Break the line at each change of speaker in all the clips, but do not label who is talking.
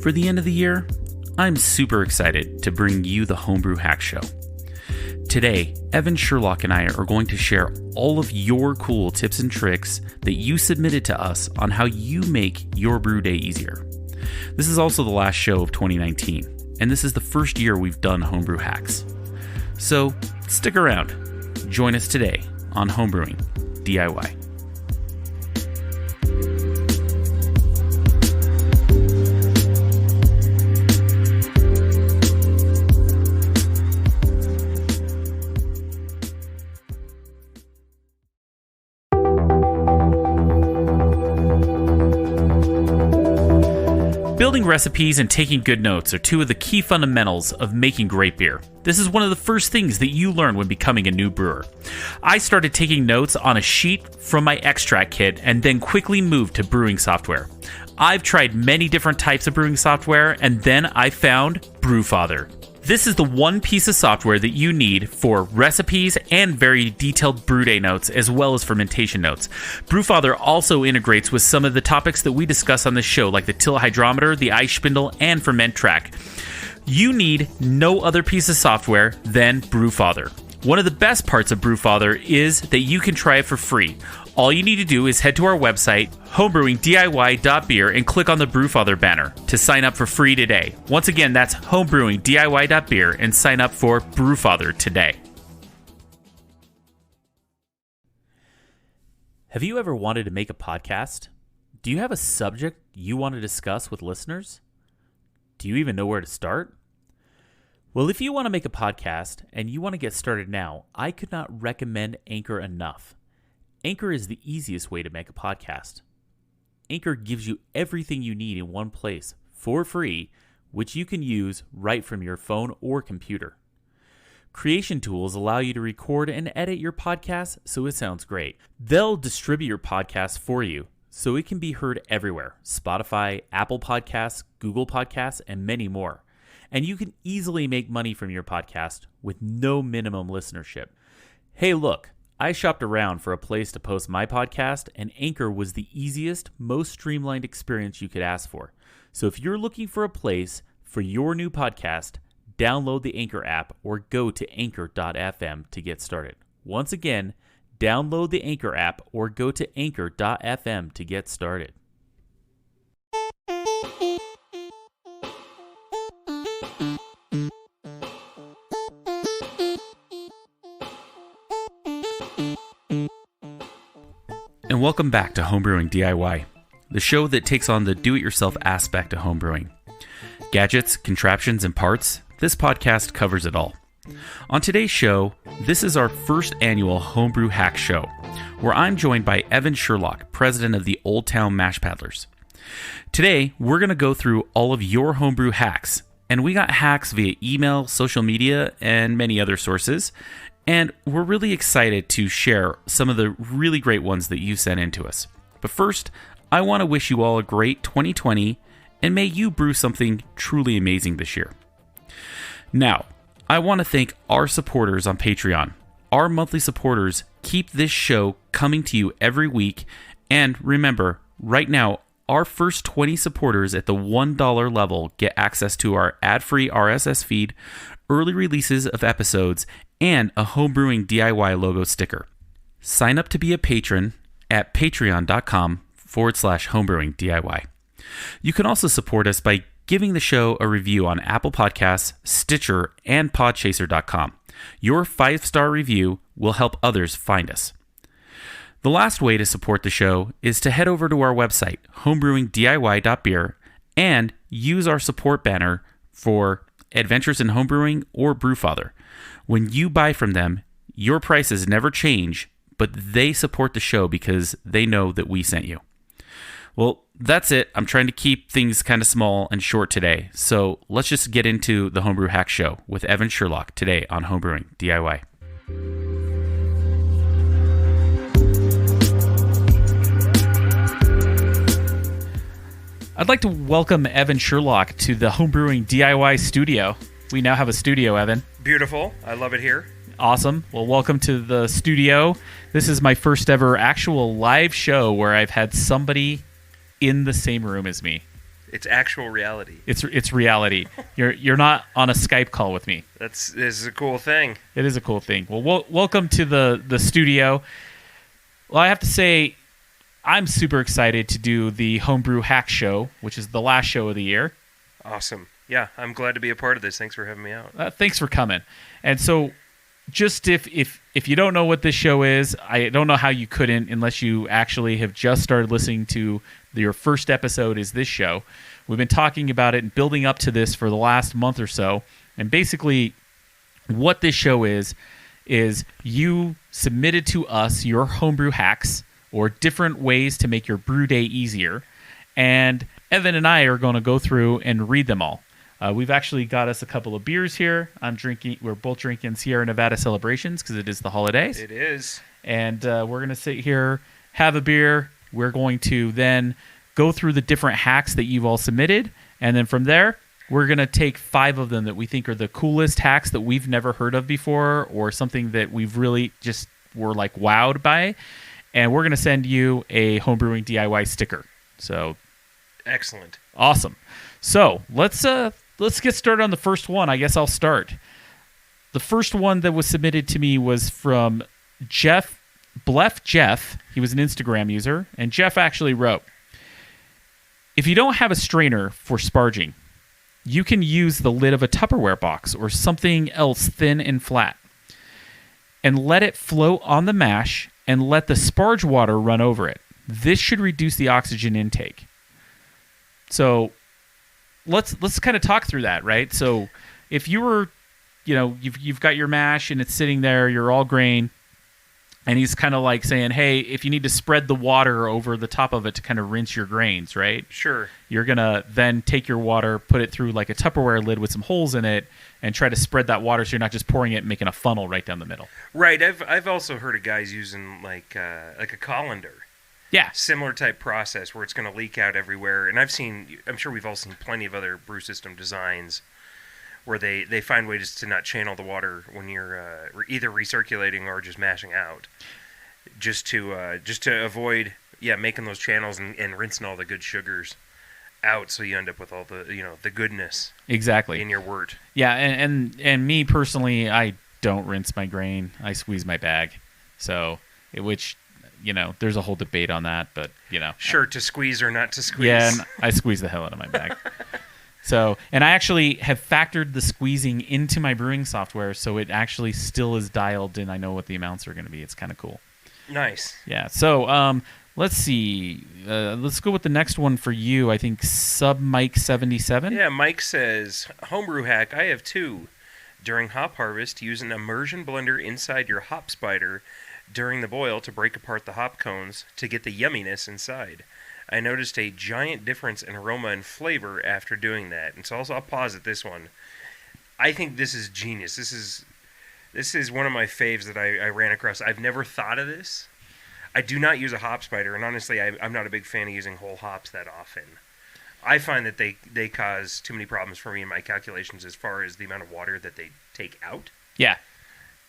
For the end of the year, I'm super excited to bring you the Homebrew Hacks Show. Today, Evan Sherlock and I are going to share all of your cool tips and tricks that you submitted to us on how you make your brew day easier. This is also the last show of 2019, and this is the first year we've done Homebrew Hacks. So, stick around. Join us today on Homebrewing DIY. Building recipes and taking good notes are two of the key fundamentals of making great beer. This is one of the first things that you learn when becoming a new brewer. I started taking notes on a sheet from my extract kit and then quickly moved to brewing software. I've tried many different types of brewing software, and then I found Brewfather. This is the one piece of software that you need for recipes and very detailed brew day notes, as well as fermentation notes. Brewfather also integrates with some of the topics that we discuss on this show, like the till hydrometer, the ice spindle, and ferment track. You need no other piece of software than Brewfather. One of the best parts of Brewfather is that you can try it for free. All you need to do is head to our website, homebrewingdiy.beer, and click on the Brewfather banner to sign up for free today. Once again, that's homebrewingdiy.beer and sign up for Brewfather today. Have you ever wanted to make a podcast? Do you have a subject you want to discuss with listeners? Do you even know where to start? Well, if you want to make a podcast and you want to get started now, I could not recommend Anchor enough. Anchor is the easiest way to make a podcast. Anchor gives you everything you need in one place for free, which you can use right from your phone or computer. Creation tools allow you to record and edit your podcast so it sounds great. They'll distribute your podcast for you so it can be heard everywhere: Spotify, Apple Podcasts, Google Podcasts, and many more. And you can easily make money from your podcast with no minimum listenership. Hey, look. I shopped around for a place to post my podcast, and Anchor was the easiest, most streamlined experience you could ask for. So if you're looking for a place for your new podcast, download the Anchor app or go to anchor.fm to get started. Once again, download the Anchor app or go to anchor.fm to get started. And welcome back to Homebrewing DIY, the show that takes on the do-it-yourself aspect of homebrewing. Gadgets, contraptions, and parts, this podcast covers it all. On today's show, this is our first annual Hombrew Hacks Show, where I'm joined by Evan Sherlock, president of the Olde Town Mash Paddlers. Today, we're going to go through all of your homebrew hacks, and we got hacks via email, social media, and many other sources. And we're really excited to share some of the really great ones that you sent in to us. But first, I want to wish you all a great 2020, and may you brew something truly amazing this year. Now, I want to thank our supporters on Patreon. Our monthly supporters keep this show coming to you every week. And remember, right now, our first 20 supporters at the $1 level get access to our ad-free RSS feed, early releases of episodes, and a Homebrewing DIY logo sticker. Sign up to be a patron at patreon.com/homebrewing DIY. You can also support us by giving the show a review on Apple Podcasts, Stitcher, and podchaser.com. Your 5-star review will help others find us. The last way to support the show is to head over to our website, homebrewingdiy.beer, and use our support banner for Adventures in Homebrewing or Brewfather. When you buy from them, your prices never change, but they support the show because they know that we sent you. Well, that's it. I'm trying to keep things kind of small and short today, so let's just get into the Homebrew Hacks Show with Evan Sherlock today on Homebrewing DIY. I'd like to welcome Evan Sherlock to the Homebrewing DIY studio. We now have a studio, Evan.
Beautiful. I love it here.
Awesome. Well, welcome to the studio. This is my first ever actual live show where I've had somebody in the same room as me.
It's actual reality.
It's reality. You're not on a Skype call with me.
This is a cool thing.
It is a cool thing. Well, welcome to the studio. Well, I have to say, I'm super excited to do the Homebrew Hacks Show, which is the last show of the year.
Awesome. Yeah, I'm glad to be a part of this. Thanks for having me out.
Thanks for coming. And so, just if you don't know what this show is, I don't know how you couldn't unless you actually have just started listening to your first episode is this show. We've been talking about it and building up to this for the last month or so. And basically, what this show is you submitted to us your homebrew hacks or different ways to make your brew day easier. And Evan and I are going to go through and read them all. We've actually got us a couple of beers here. We're both drinking Sierra Nevada Celebrations because it is the holidays.
It is.
And we're going to sit here, have a beer. We're going to then go through the different hacks that you've all submitted. And then from there, we're going to take 5 of them that we think are the coolest hacks that we've never heard of before or something that we've really just were like wowed by. And we're going to send you a homebrewing DIY sticker. So
excellent.
Awesome. So let's get started on the first one. I guess I'll start. The first one that was submitted to me was from Jeff. He was an Instagram user. And Jeff actually wrote, if you don't have a strainer for sparging, you can use the lid of a Tupperware box or something else thin and flat and let it float on the mash and let the sparge water run over it. This should reduce the oxygen intake. So let's kind of talk through that, right? So if you were, you've got your mash and it's sitting there, you're all grain, and he's kind of like saying, hey, if you need to spread the water over the top of it to kind of rinse your grains, right?
Sure.
You're going to then take your water, put it through like a Tupperware lid with some holes in it, and try to spread that water so you're not just pouring it and making a funnel right down the middle.
Right. I've also heard of guys using like a colander.
Yeah.
Similar type process where it's going to leak out everywhere. And I'm sure we've all seen plenty of other brew system designs where they find ways to not channel the water when you're either recirculating or just mashing out, just to avoid making those channels and rinsing all the good sugars out, so you end up with all the goodness
exactly
in your wort.
Yeah, and me personally, I don't rinse my grain. I squeeze my bag, there's a whole debate on that, but
sure, to squeeze or not to squeeze.
Yeah, and I squeeze the hell out of my bag. So, and I actually have factored the squeezing into my brewing software, so it actually still is dialed in. I know what the amounts are going to be. It's kind of cool.
Nice.
Yeah. So, let's see. Let's go with the next one for you. I think Sub Mike 77.
Yeah, Mike says, homebrew hack. I have 2. During hop harvest, use an immersion blender inside your hop spider during the boil to break apart the hop cones to get the yumminess inside. I noticed a giant difference in aroma and flavor after doing that. And so I'll pause at this one. I think this is genius. This is one of my faves that I ran across. I've never thought of this. I do not use a hop spider, and honestly, I'm not a big fan of using whole hops that often. I find that they cause too many problems for me in my calculations as far as the amount of water that they take out.
Yeah.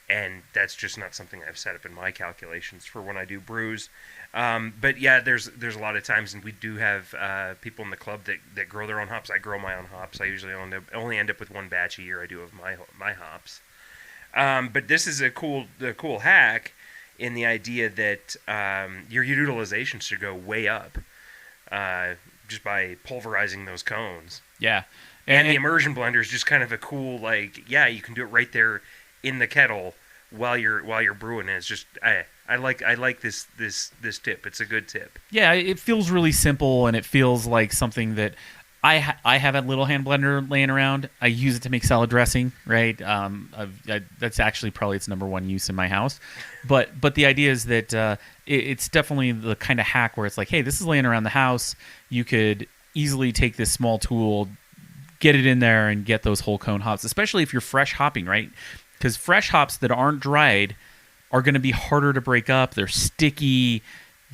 And that's just not something I've set up in my calculations for when I do brews. But yeah, there's a lot of times, and we do have people in the club that grow their own hops. I grow my own hops. I usually only end up with one batch a year. I do of my hops. But this is a cool hack in the idea that your utilization should go way up just by pulverizing those cones.
Yeah,
and the immersion blender is just kind of a cool you can do it right there in the kettle while you're brewing. And it's just I like this tip. It's a good tip.
Yeah, it feels really simple, and it feels like something that I have a little hand blender laying around. I use it to make salad dressing, right? That's actually probably its number one use in my house. But the idea is that it's definitely the kind of hack where it's like, hey, this is laying around the house. You could easily take this small tool, get it in there, and get those whole cone hops, especially if you're fresh hopping, right? Because fresh hops that aren't dried are going to be harder to break up. They're sticky.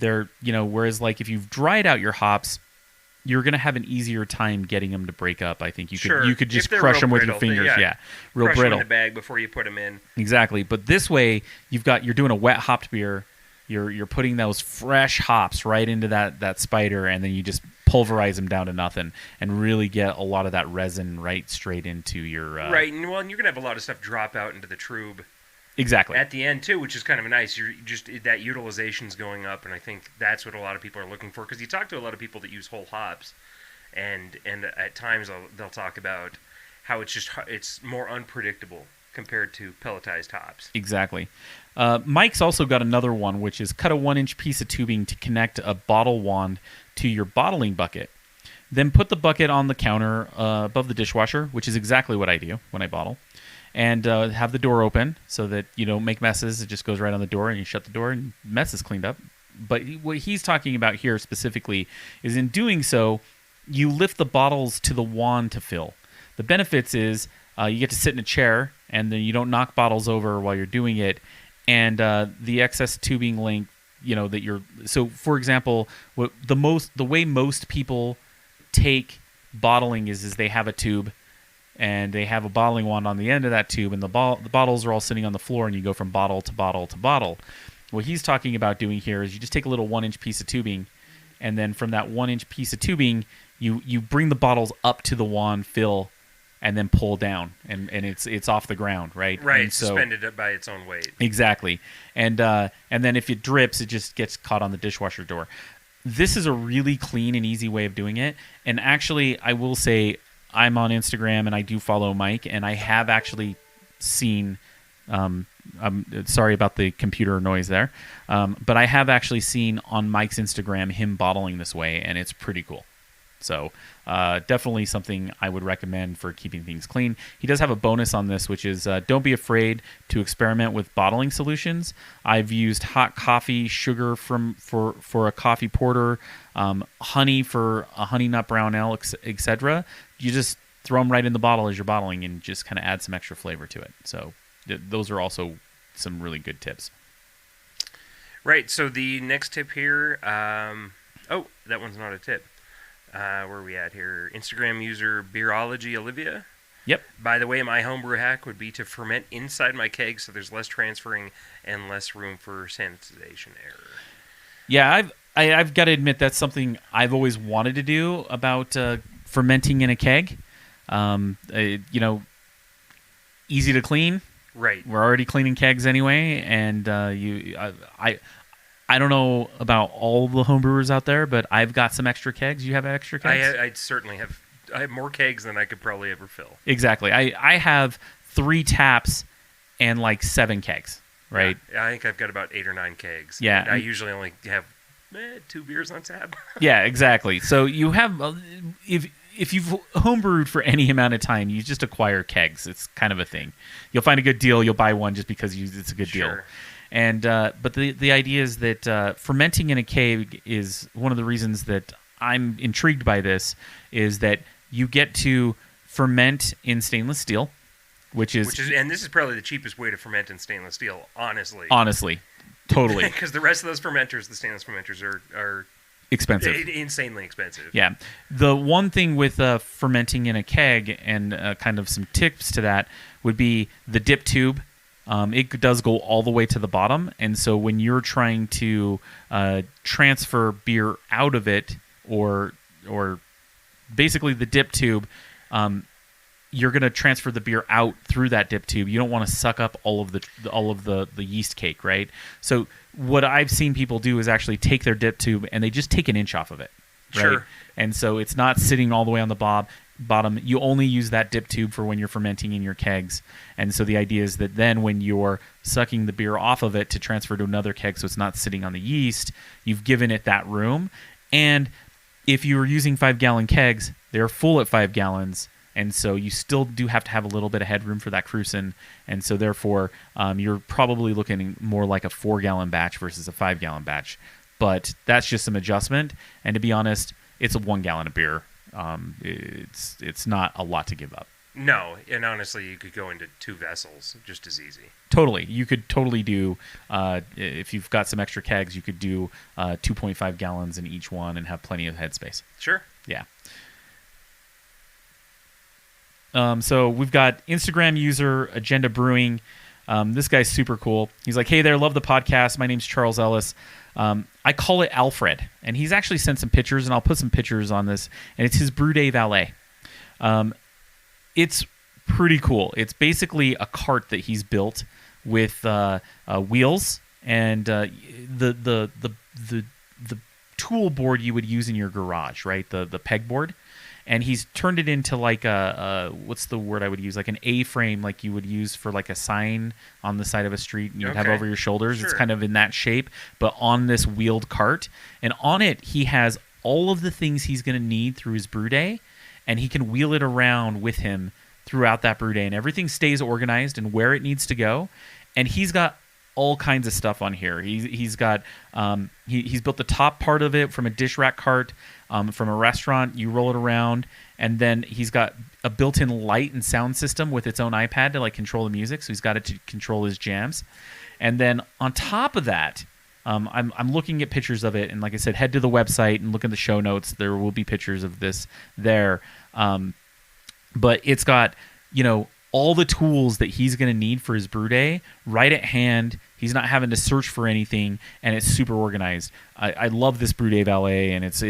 Whereas like if you've dried out your hops, you're going to have an easier time getting them to break up. I think you could just crush them with your fingers. Real
crush
brittle.
Them in the bag before you put them in.
Exactly. But this way, you're doing a wet hopped beer. you're putting those fresh hops right into that spider, and then you just pulverize them down to nothing and really get a lot of that resin right straight into your
right. And well, you're gonna have a lot of stuff drop out into the trube.
Exactly.
At the end too, which is kind of nice. You're just that utilization's going up, and I think that's what a lot of people are looking for. Because you talk to a lot of people that use whole hops, and at times they'll talk about how it's more unpredictable compared to pelletized hops.
Exactly. Mike's also got another one, which is cut a 1-inch piece of tubing to connect a bottle wand to your bottling bucket. Then put the bucket on the counter above the dishwasher, which is exactly what I do when I bottle. And have the door open so that you don't make messes. It just goes right on the door, and you shut the door, and mess is cleaned up. But what he's talking about here specifically is in doing so, you lift the bottles to the wand to fill. The benefits is you get to sit in a chair, and then you don't knock bottles over while you're doing it. And the excess tubing length, that you're. So, for example, the way most people take bottling is they have a tube. And they have a bottling wand on the end of that tube, and the bottles are all sitting on the floor, and you go from bottle to bottle to bottle. What he's talking about doing here is you just take a little 1-inch piece of tubing, and then from that 1-inch piece of tubing, you bring the bottles up to the wand, fill, and then pull down, and it's off the ground, right?
Right,
and
suspended by its own weight.
Exactly, and then if it drips, it just gets caught on the dishwasher door. This is a really clean and easy way of doing it, and actually, I will say, I'm on Instagram and I do follow Mike, and I have actually seen I'm sorry about the computer noise there, but I have actually seen on Mike's Instagram him bottling this way, and it's pretty cool. So definitely something I would recommend for keeping things clean. He does have a bonus on this, which is don't be afraid to experiment with bottling solutions. I've used hot coffee, sugar for a coffee porter, honey for a honey nut brown ale, etc. You just throw them right in the bottle as you're bottling and just kind of add some extra flavor to it. So those are also some really good tips.
Right. So the next tip here, that one's not a tip. Where are we at here? Instagram user Beerology Olivia.
Yep.
By the way, my homebrew hack would be to ferment inside my keg so there's less transferring and less room for sanitization error.
Yeah, I've got to admit that's something I've always wanted to do about fermenting in a keg. Easy to clean.
Right.
We're already cleaning kegs anyway, and I don't know about all the homebrewers out there, but I've got some extra kegs. You have extra kegs?
I certainly have. I have more kegs than I could probably ever fill.
Exactly. I have 3 taps and like 7 kegs, right?
Yeah, I think I've got about 8 or 9 kegs.
Yeah.
I usually only have 2 beers on tap.
Yeah, exactly. So you have, if you've homebrewed for any amount of time, you just acquire kegs. It's kind of a thing. You'll find a good deal. You'll buy one just because it's a good deal. And but the idea is that fermenting in a keg is one of the reasons that I'm intrigued by this, is that you get to ferment in stainless steel, which is
and this is probably the cheapest way to ferment in stainless steel, honestly.
Honestly, totally.
Because the rest of those fermenters, the stainless fermenters, are
expensive,
insanely expensive.
Yeah. The one thing with fermenting in a keg, and kind of some tips to that, would be the dip tube. It does go all the way to the bottom, and so when you're trying to transfer beer out of it, or basically the dip tube, you're going to transfer the beer out through that dip tube. You don't want to suck up all of the yeast cake, right? So what I've seen people do is actually take their dip tube and they just take an inch off of it, right?
Sure.
And so it's not sitting all the way on the bottom. You only use that dip tube for when you're fermenting in your kegs. And so the idea is that then when you're sucking the beer off of it to transfer to another keg so it's not sitting on the yeast, you've given it that room. And if you were using 5-gallon kegs, they're full at 5 gallons. And so you still do have to have a little bit of headroom for that cruising. And so therefore, you're probably looking more like a 4-gallon batch versus a 5-gallon batch. But that's just some adjustment. And to be honest, it's a 1 gallon of beer. It's not a lot to give up.
No, and honestly, you could go into 2 vessels just as easy.
Totally. You could totally do, if you've got some extra kegs, you could do 2.5 gallons in each one and have plenty of headspace.
Sure.
Yeah. So we've got Instagram user Agenda Brewing. This guy's super cool. He's like, hey there, love the podcast. My name's Charles Ellis. I call it Alfred. And he's actually sent some pictures, and I'll put some pictures on this. And it's his Brew Day Valet. It's pretty cool. It's basically a cart that he's built with wheels and the tool board you would use in your garage, right? The pegboard. And he's turned it into like a what's the word I would use? Like an A-frame, like you would use for like a sign on the side of a street and you'd have over your shoulders. Sure. It's kind of in that shape, but on this wheeled cart. And on it, he has all of the things he's going to need through his brew day, and he can wheel it around with him throughout that brew day. And everything stays organized and where it needs to go. And he's got all kinds of stuff on here. He's got he's built the top part of it from a dish rack cart. From a restaurant, you roll it around, and then he's got a built-in light and sound system with its own iPad to like control the music. So he's got it to control his jams. And then on top of that, I'm looking at pictures of it, and like I said, head to the website and look at the show notes. There will be pictures of this there. But it's got all the tools that he's going to need for his brew day right at hand. He's not having to search for anything, and it's super organized. I love this Brew Day Valet, and it's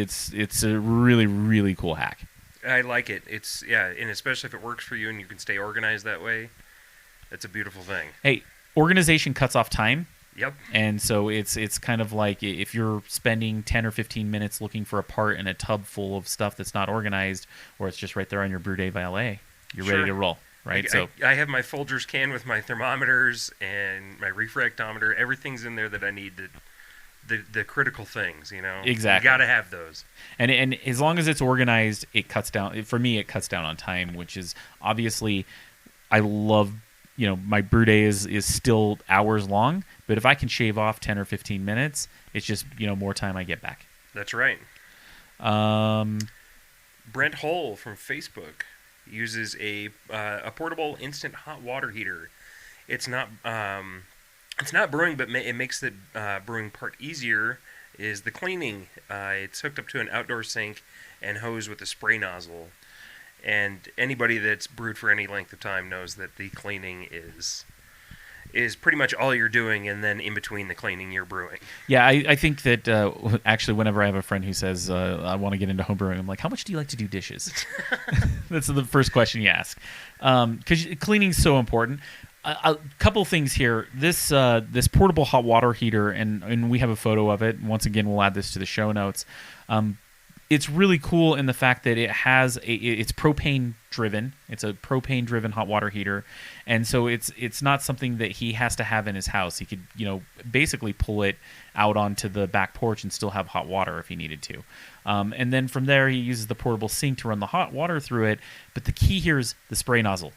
a really, really cool hack.
I like it. And especially if it works for you and you can stay organized that way, it's a beautiful thing.
Hey, organization cuts off time.
Yep.
And so it's kind of like if you're spending 10 or 15 minutes looking for a part in a tub full of stuff that's not organized, or it's just right there on your Brew Day Valet, you're ready to roll. Right,
I have my Folgers can with my thermometers and my refractometer. Everything's in there that I need the critical things.
Exactly.
You got to have those.
And as long as it's organized, it cuts down. For me, it cuts down on time, which is obviously I love. My brew day is still hours long, but if I can shave off 10 or 15 minutes, it's just more time I get back.
That's right. Brent Hull from Facebook uses a portable instant hot water heater. It's not brewing, but it makes the brewing part easier. Is the cleaning? It's hooked up to an outdoor sink and hose with a spray nozzle. And anybody that's brewed for any length of time knows that the cleaning is pretty much all you're doing, and then in between the cleaning, you're brewing. Yeah,
I think that actually whenever I have a friend who says, I want to get into homebrewing, I'm like, how much do you like to do dishes? That's the first question you ask. Because cleaning's so important. A couple things here. This portable hot water heater, and we have a photo of it. Once again, we'll add this to the show notes. It's really cool in the fact that it's propane driven. It's a propane driven hot water heater, and so it's not something that he has to have in his house. He could basically pull it out onto the back porch and still have hot water if he needed to. And then from there he uses the portable sink to run the hot water through it. But the key here is the spray nozzle.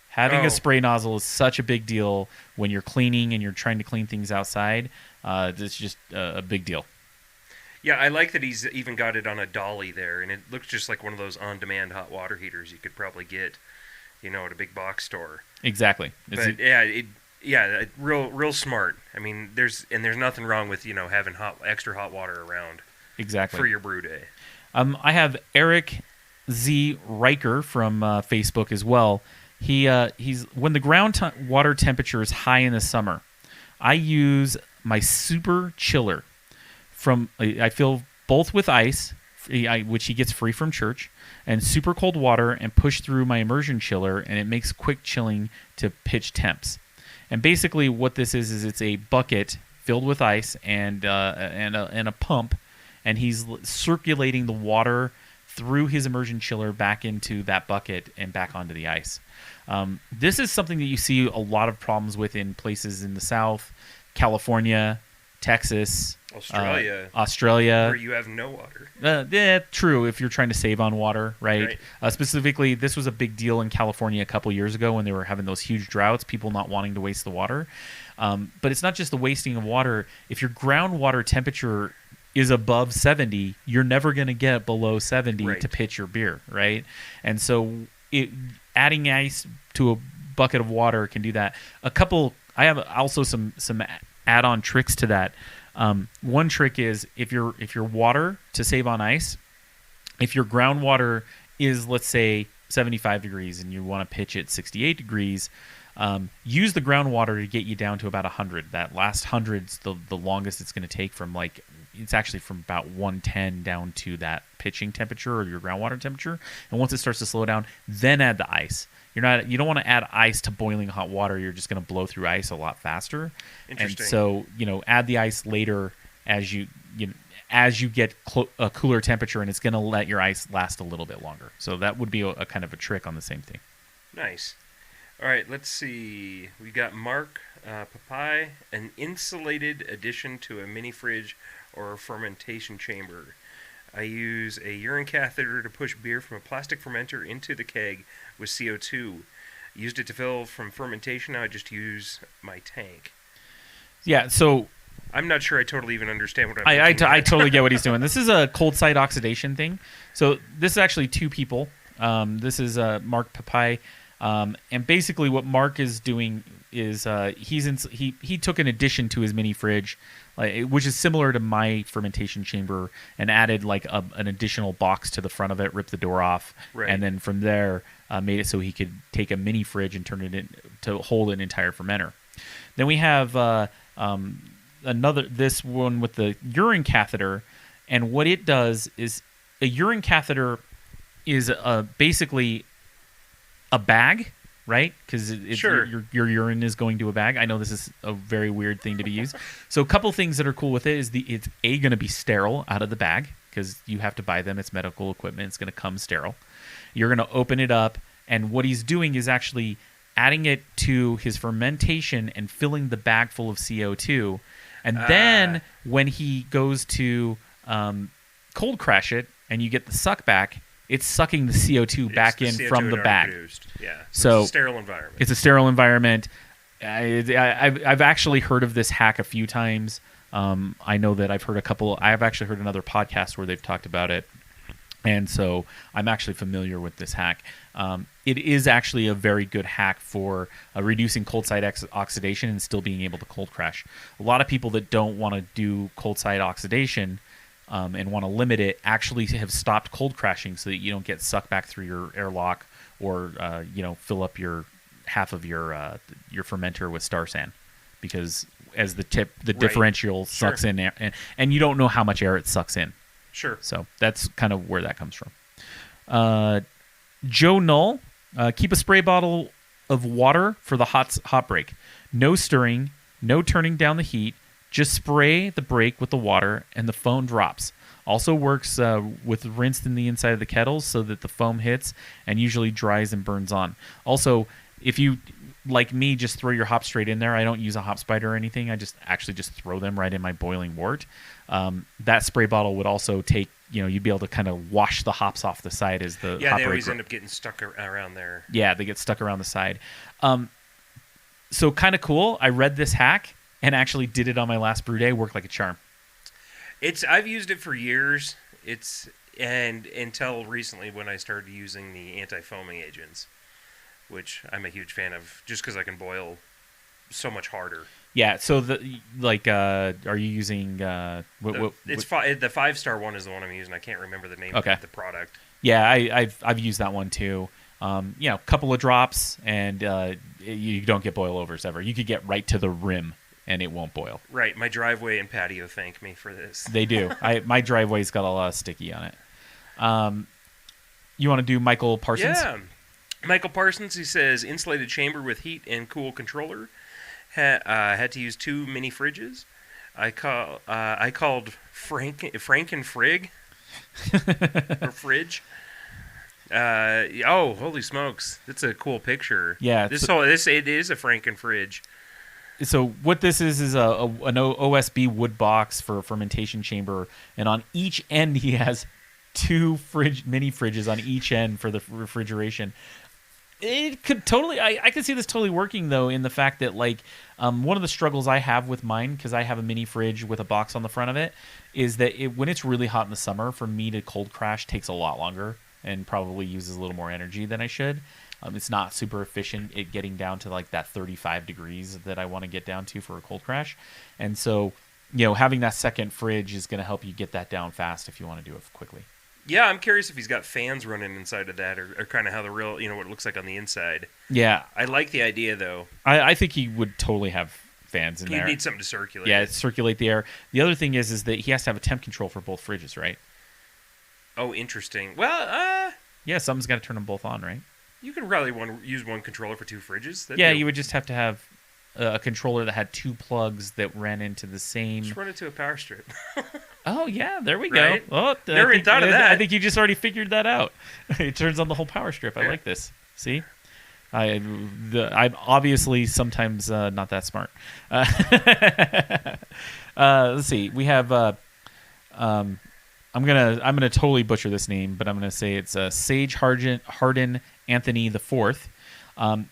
Having a spray nozzle is such a big deal when you're cleaning and you're trying to clean things outside. It's just a big deal.
Yeah, I like that he's even got it on a dolly there, and it looks just like one of those on-demand hot water heaters you could probably get, at a big box store.
Exactly.
But real smart. I mean, there's nothing wrong with having extra hot water around.
Exactly.
For your brew day.
I have Eric Z. Riker from Facebook as well. He's when the ground water temperature is high in the summer, I use my super chiller. I fill both with ice, which he gets free from church, and super cold water, and push through my immersion chiller, and it makes quick chilling to pitch temps. And basically, what this is it's a bucket filled with ice and a pump, and he's circulating the water through his immersion chiller back into that bucket and back onto the ice. This is something that you see a lot of problems with in places in the South, California, Texas, Australia,
where you have no water.
Yeah, true. If you're trying to save on water, right? Specifically, this was a big deal in California a couple years ago when they were having those huge droughts. People not wanting to waste the water, but it's not just the wasting of water. If your groundwater temperature is above 70, you're never going to get below 70 to pitch your beer, right? And so, adding ice to a bucket of water can do that. I have also some add-on tricks to that. One trick is if your water, to save on ice, if your groundwater is, let's say, 75 degrees and you want to pitch it 68 degrees, Use the groundwater to get you down to about 100. That last 100's the longest it's going to take from it's actually from about 110 down to that pitching temperature or your groundwater temperature. And once it starts to slow down, then add the ice. You don't want to add ice to boiling hot water. You're just going to blow through ice a lot faster.
Interesting.
And so, add the ice later as you get a cooler temperature, and it's going to let your ice last a little bit longer. So that would be a kind of a trick on the same thing.
Nice. All right, let's see. We got Mark Papai, an insulated addition to a mini fridge or a fermentation chamber. I use a urine catheter to push beer from a plastic fermenter into the keg with CO2. Used it to fill from fermentation. Now I just use my tank.
Yeah, so
I'm not sure I totally even understand what
I totally get what he's doing. This is a cold site oxidation thing. So this is actually two people. This is Mark Papai. And basically what Mark is doing is he took an addition to his mini fridge, which is similar to my fermentation chamber, and added an additional box to the front of it, ripped the door off,
right.
And then from there made it so he could take a mini fridge and turn it in to hold an entire fermenter. Then we have this one with the urine catheter, and what it does is a urine catheter is basically a bag, right? Because
sure.
your urine is going to a bag. I know this is a very weird thing to be used. So a couple things that are cool with it is it's going to be sterile out of the bag because you have to buy them. It's medical equipment. It's going to come sterile. You're going to open it up, and what he's doing is actually adding it to his fermentation and filling the bag full of CO2. And then when he goes to cold crash it and you get the suck back, it's sucking the CO2 back in from the bag. Produced.
Yeah.
So
it's a sterile environment.
It's a sterile environment. I've actually heard of this hack a few times. I know that I've actually heard another podcast where they've talked about it. And so I'm actually familiar with this hack. It is actually a very good hack for reducing cold site oxidation and still being able to cold crash. A lot of people that don't want to do cold site oxidation and want to limit it actually have stopped cold crashing so that you don't get sucked back through your airlock or fill up your half of your fermenter with star sand, because as the right. differential sucks in air, and you don't know how much air it sucks in.
Sure.
So that's kind of where that comes from. Joe Null, keep a spray bottle of water for the hot break. No stirring, no turning down the heat. Just spray the break with the water and the foam drops. Also works with rinsed in the inside of the kettles so that the foam hits and usually dries and burns on. Also, if you, like me, just throw your hops straight in there, I don't use a hop spider or anything. I just throw them right in my boiling wort. That spray bottle would also take, you'd be able to kind of wash the hops off the side as the
yeah,
hop
they always
break.
end up getting stuck around there.
Yeah, they get stuck around the side. So kind of cool. I read this hack and actually did it on my last brew day. Worked like a charm.
I've used it for years. And until recently when I started using the anti-foaming agents, which I'm a huge fan of, just because I can boil so much harder.
Yeah. So are you using
the 5-star one is the one I'm using. I can't remember the name of the product.
Yeah, I've used that one too. A couple of drops and you don't get boil overs ever. You could get right to the rim and it won't boil.
Right. My driveway and patio thank me for this.
They do. My driveway's got a lot of sticky on it. You want to do Michael Parsons?
Yeah. Michael Parsons, he says, insulated chamber with heat and cool controller. Had to use 2 mini fridges. I called Frank and Frig or fridge. Holy smokes! That's a cool picture.
Yeah,
it is a Franken fridge.
So what this is an OSB wood box for a fermentation chamber, and on each end he has 2 mini fridges on each end for the refrigeration. It could totally, I could see this totally working though, in the fact that one of the struggles I have with mine, because I have a mini fridge with a box on the front of it, is that when it's really hot in the summer, for me to cold crash takes a lot longer and probably uses a little more energy than I should. It's not super efficient at getting down to that 35 degrees that I want to get down to for a cold crash. And so, having that second fridge is going to help you get that down fast if you want to do it quickly.
Yeah, I'm curious if he's got fans running inside of that, or kind of how the real, what it looks like on the inside.
Yeah,
I like the idea though.
I think he would totally have fans in
He'd
there.
need something to circulate.
Yeah,
it.
circulate the air. The other thing is that he has to have a temp control for both fridges, right?
Oh, interesting. Well,
Yeah, something's got to turn them both on, right?
you could probably use one controller for two fridges.
You would just have to have a controller that had two plugs that ran into the same.
Just run it to a power strip.
Oh yeah, there we
Right?
go. Oh,
Never even thought of that.
I think you just already figured that out. It turns on the whole power strip. I like this. See, I'm obviously sometimes not that smart. Let's see. We have. I'm gonna totally butcher this name, but I'm gonna say it's Sage Hardin Anthony the Fourth.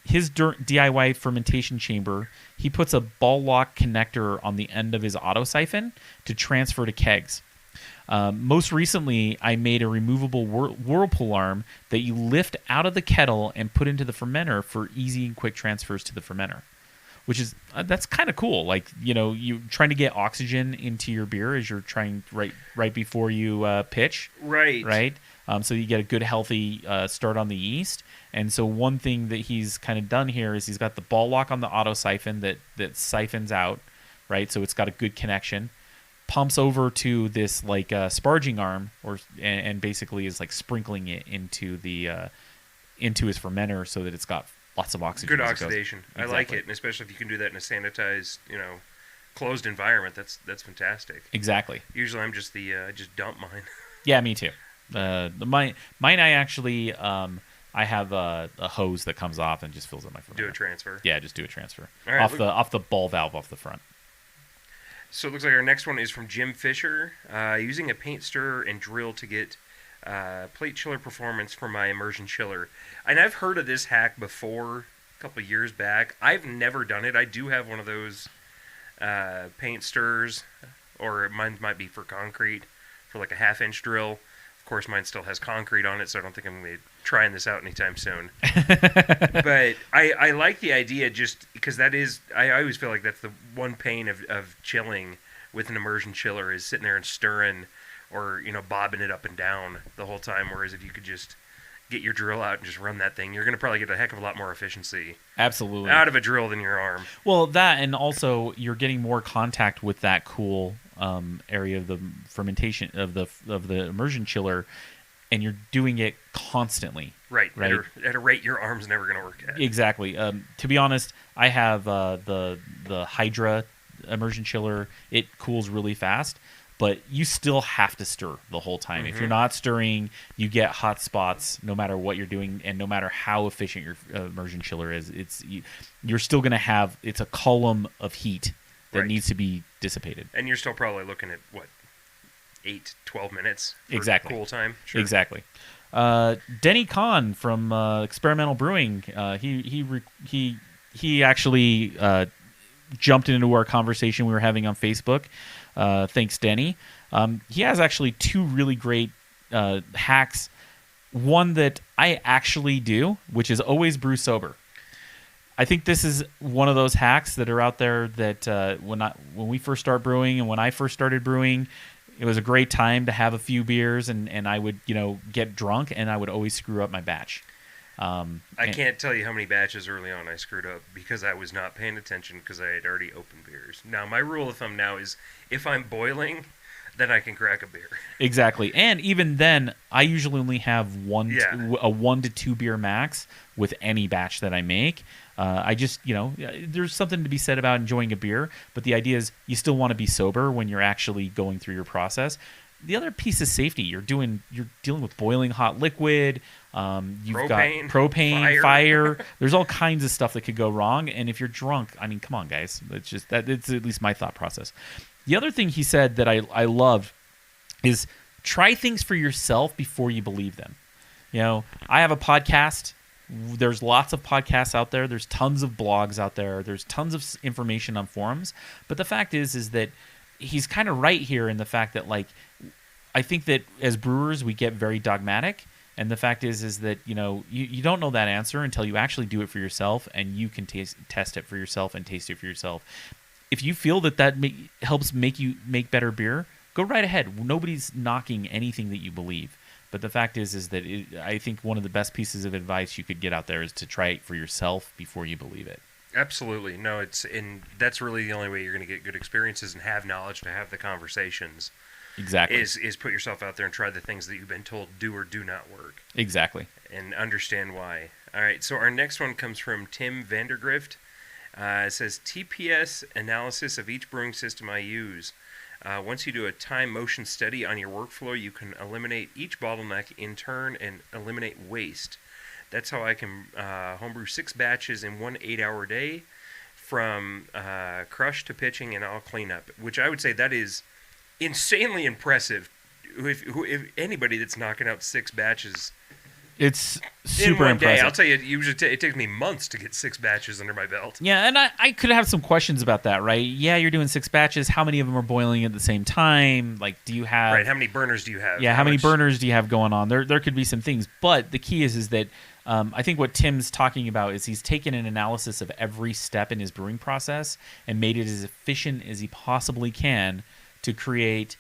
His DIY fermentation chamber, he puts a ball lock connector on the end of his auto siphon to transfer to kegs. Most recently, I made a removable whirlpool arm that you lift out of the kettle and put into the fermenter for easy and quick transfers to the fermenter, which is that's kind of cool. Like, you trying to get oxygen into your beer as you're trying right before you pitch.
Right.
So you get a good healthy start on the yeast. And so one thing that he's kind of done here is he's got the ball lock on the auto siphon that siphons out, right? So it's got a good connection. Pumps over to this like sparging arm, and basically is like sprinkling it into his fermenter so that it's got lots of oxygen.
Good oxidation. Exactly. I like it, and especially if you can do that in a sanitized, closed environment. That's fantastic.
Exactly.
Usually, I'm just I just dump mine.
Yeah, me too. Mine I actually I have a hose that comes off and just fills up my fermenter.
Do a transfer.
Yeah, just do a transfer.
All right,
off the ball valve off the front.
So it looks like our next one is from Jim Fisher. Using a paint stirrer and drill to get plate chiller performance for my immersion chiller. And I've heard of this hack before, a couple of years back. I've never done it. I do have one of those paint stirrers, or mine might be for concrete, for like a 1/2-inch drill. Of course, mine still has concrete on it, so I don't think I'm going to be trying this out anytime soon. But I like the idea just because that is, I always feel like that's the one pain of chilling with an immersion chiller is sitting there and stirring or, bobbing it up and down the whole time. Whereas if you could just get your drill out and just run that thing, you're going to probably get a heck of a lot more efficiency
Absolutely
out of a drill than your arm.
Well, that, and also you're getting more contact with that cool area of the fermentation of the immersion chiller, and you're doing it constantly.
Right. At a rate your arm's never going to work at.
Exactly. To be honest, I have the Hydra immersion chiller. It cools really fast, but you still have to stir the whole time.
Mm-hmm.
If you're not stirring, you get hot spots no matter what you're doing, and no matter how efficient your immersion chiller is. You're still going to have, it's a column of heat that needs to be dissipated.
And you're still probably looking at, 8-12 minutes for
exactly.
cool time? Sure.
Exactly. Denny Kahn from Experimental Brewing, he actually jumped into our conversation we were having on Facebook. Thanks, Denny. He has actually two really great hacks. One that I actually do, which is always brew sober. I think this is one of those hacks that are out there that when we first start brewing and when I first started brewing, it was a great time to have a few beers and I would, get drunk and I would always screw up my batch.
I can't tell you how many batches early on I screwed up because I was not paying attention because I had already opened beers. Now, my rule of thumb now is if I'm boiling, then I can crack a beer.
Exactly. And even then, I usually only have a 1 to 2 beer max with any batch that I make. I just, there's something to be said about enjoying a beer, but the idea is you still want to be sober when you're actually going through your process. The other piece is safety. You're dealing with boiling hot liquid. You've got propane, fire. There's all kinds of stuff that could go wrong. And if you're drunk, I mean, come on, guys. It's just that. It's at least my thought process. The other thing he said that I loved is try things for yourself before you believe them. I have a podcast. There's lots of podcasts out there. There's tons of blogs out there. There's tons of information on forums. But the fact is that he's kind of right here in the fact that, like, I think that as brewers we get very dogmatic, and the fact is that you don't know that answer until you actually do it for yourself, and you can test it for yourself and taste it for yourself. If you feel that helps make you make better beer, go right ahead. Nobody's knocking anything that you believe, But the fact is that I think one of the best pieces of advice you could get out there is to try it for yourself before you believe it.
Absolutely. No, that's really the only way you're going to get good experiences and have knowledge to have the conversations.
Exactly.
Is put yourself out there and try the things that you've been told do or do not work.
Exactly.
And understand why. All right, so our next one comes from Tim Vandergrift. It says, TPS analysis of each brewing system I use. Once you do a time motion study on your workflow, you can eliminate each bottleneck in turn and eliminate waste. That's how I can homebrew 6 batches in 1 8-hour day, from crush to pitching and all cleanup, which I would say that is insanely impressive. If anybody that's knocking out 6 batches,
it's super
in one
impressive.
day, I'll tell you, it takes me months to get 6 batches under my belt.
Yeah, and I could have some questions about that, right? Yeah, you're doing 6 batches. How many of them are boiling at the same time? Like, do you have...
Right, how many burners do you have?
Yeah, how many burners do you have going on? There could be some things. But the key is that I think what Tim's talking about is he's taken an analysis of every step in his brewing process and made it as efficient as he possibly can to create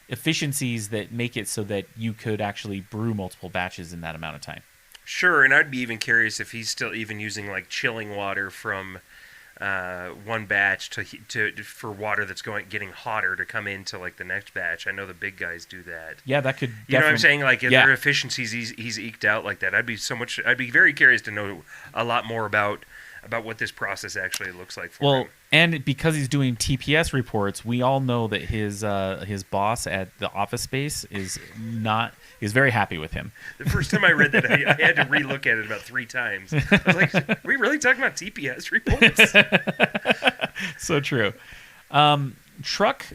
efficiencies that make it so that you could actually brew multiple batches in that amount of time.
Sure, and I'd be even curious if he's still even using like chilling water from one batch for water that's getting hotter to come into like the next batch. I know the big guys do that.
Yeah, that could.
You know what I'm saying? Like if there are efficiencies he's eked out like that. I'd be very curious to know a lot more about what this process actually looks like for him.
And because he's doing TPS reports, we all know that his boss at the office space is very happy with him.
The first time I read that, I had to relook at it about 3 times. I was like, are we really talking about TPS reports?
So true. Chuck,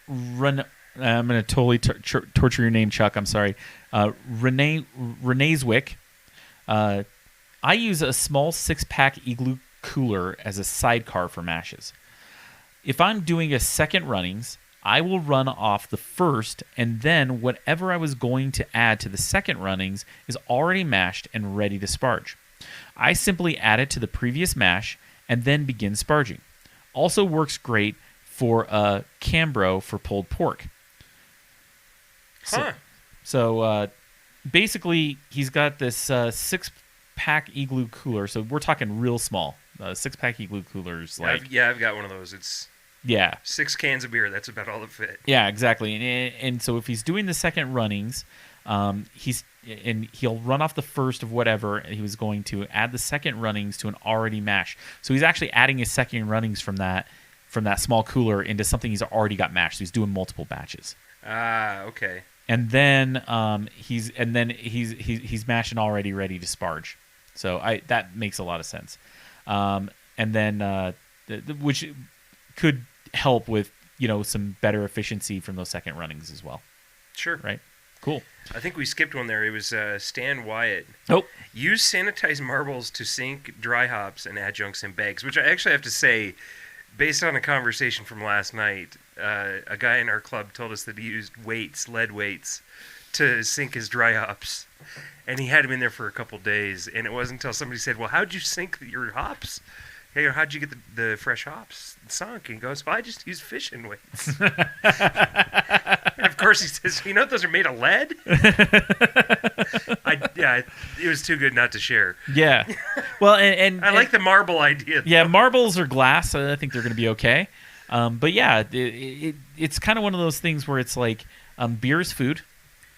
I'm going to totally torture your name, Chuck. I'm sorry. Reneeswick. I use a small 6-pack igloo cooler as a sidecar for mashes. If I'm doing a second runnings, I will run off the first, and then whatever I was going to add to the second runnings is already mashed and ready to sparge. I simply add it to the previous mash and then begin sparging. Also works great for a Cambro for pulled pork. So basically, he's got this 6-pack igloo cooler. So we're talking real small. 6-pack igloo coolers.
I've got one of those. It's 6 cans of beer. That's about all that fit.
Yeah, exactly. And so if he's doing the second runnings, he'll run off the first of whatever he was going to, add the second runnings to an already mashed. So he's actually adding his second runnings from that small cooler into something he's already got mashed. So he's doing multiple batches.
Okay.
And then he's mashing already ready to sparge. So that makes a lot of sense. And then which could help with some better efficiency from those second runnings as well.
Sure.
Right. Cool.
I think we skipped one there. It was Stan Wyatt.
Nope.
Use sanitized marbles to sink dry hops and adjuncts in bags, which I actually have to say, based on a conversation from last night, a guy in our club told us that he used lead weights, to sink his dry hops. And he had them in there for a couple days, and it wasn't until somebody said, well, how'd you sink your hops? Hey, how'd you get the fresh hops sunk? And he goes, well, I just use fishing weights. And of course he says, those are made of lead? It was too good not to share.
Yeah. Well, and
I like the marble idea.
Yeah, marbles or glass, I think they're going to be okay. But yeah, it's kind of one of those things where it's like beer is food.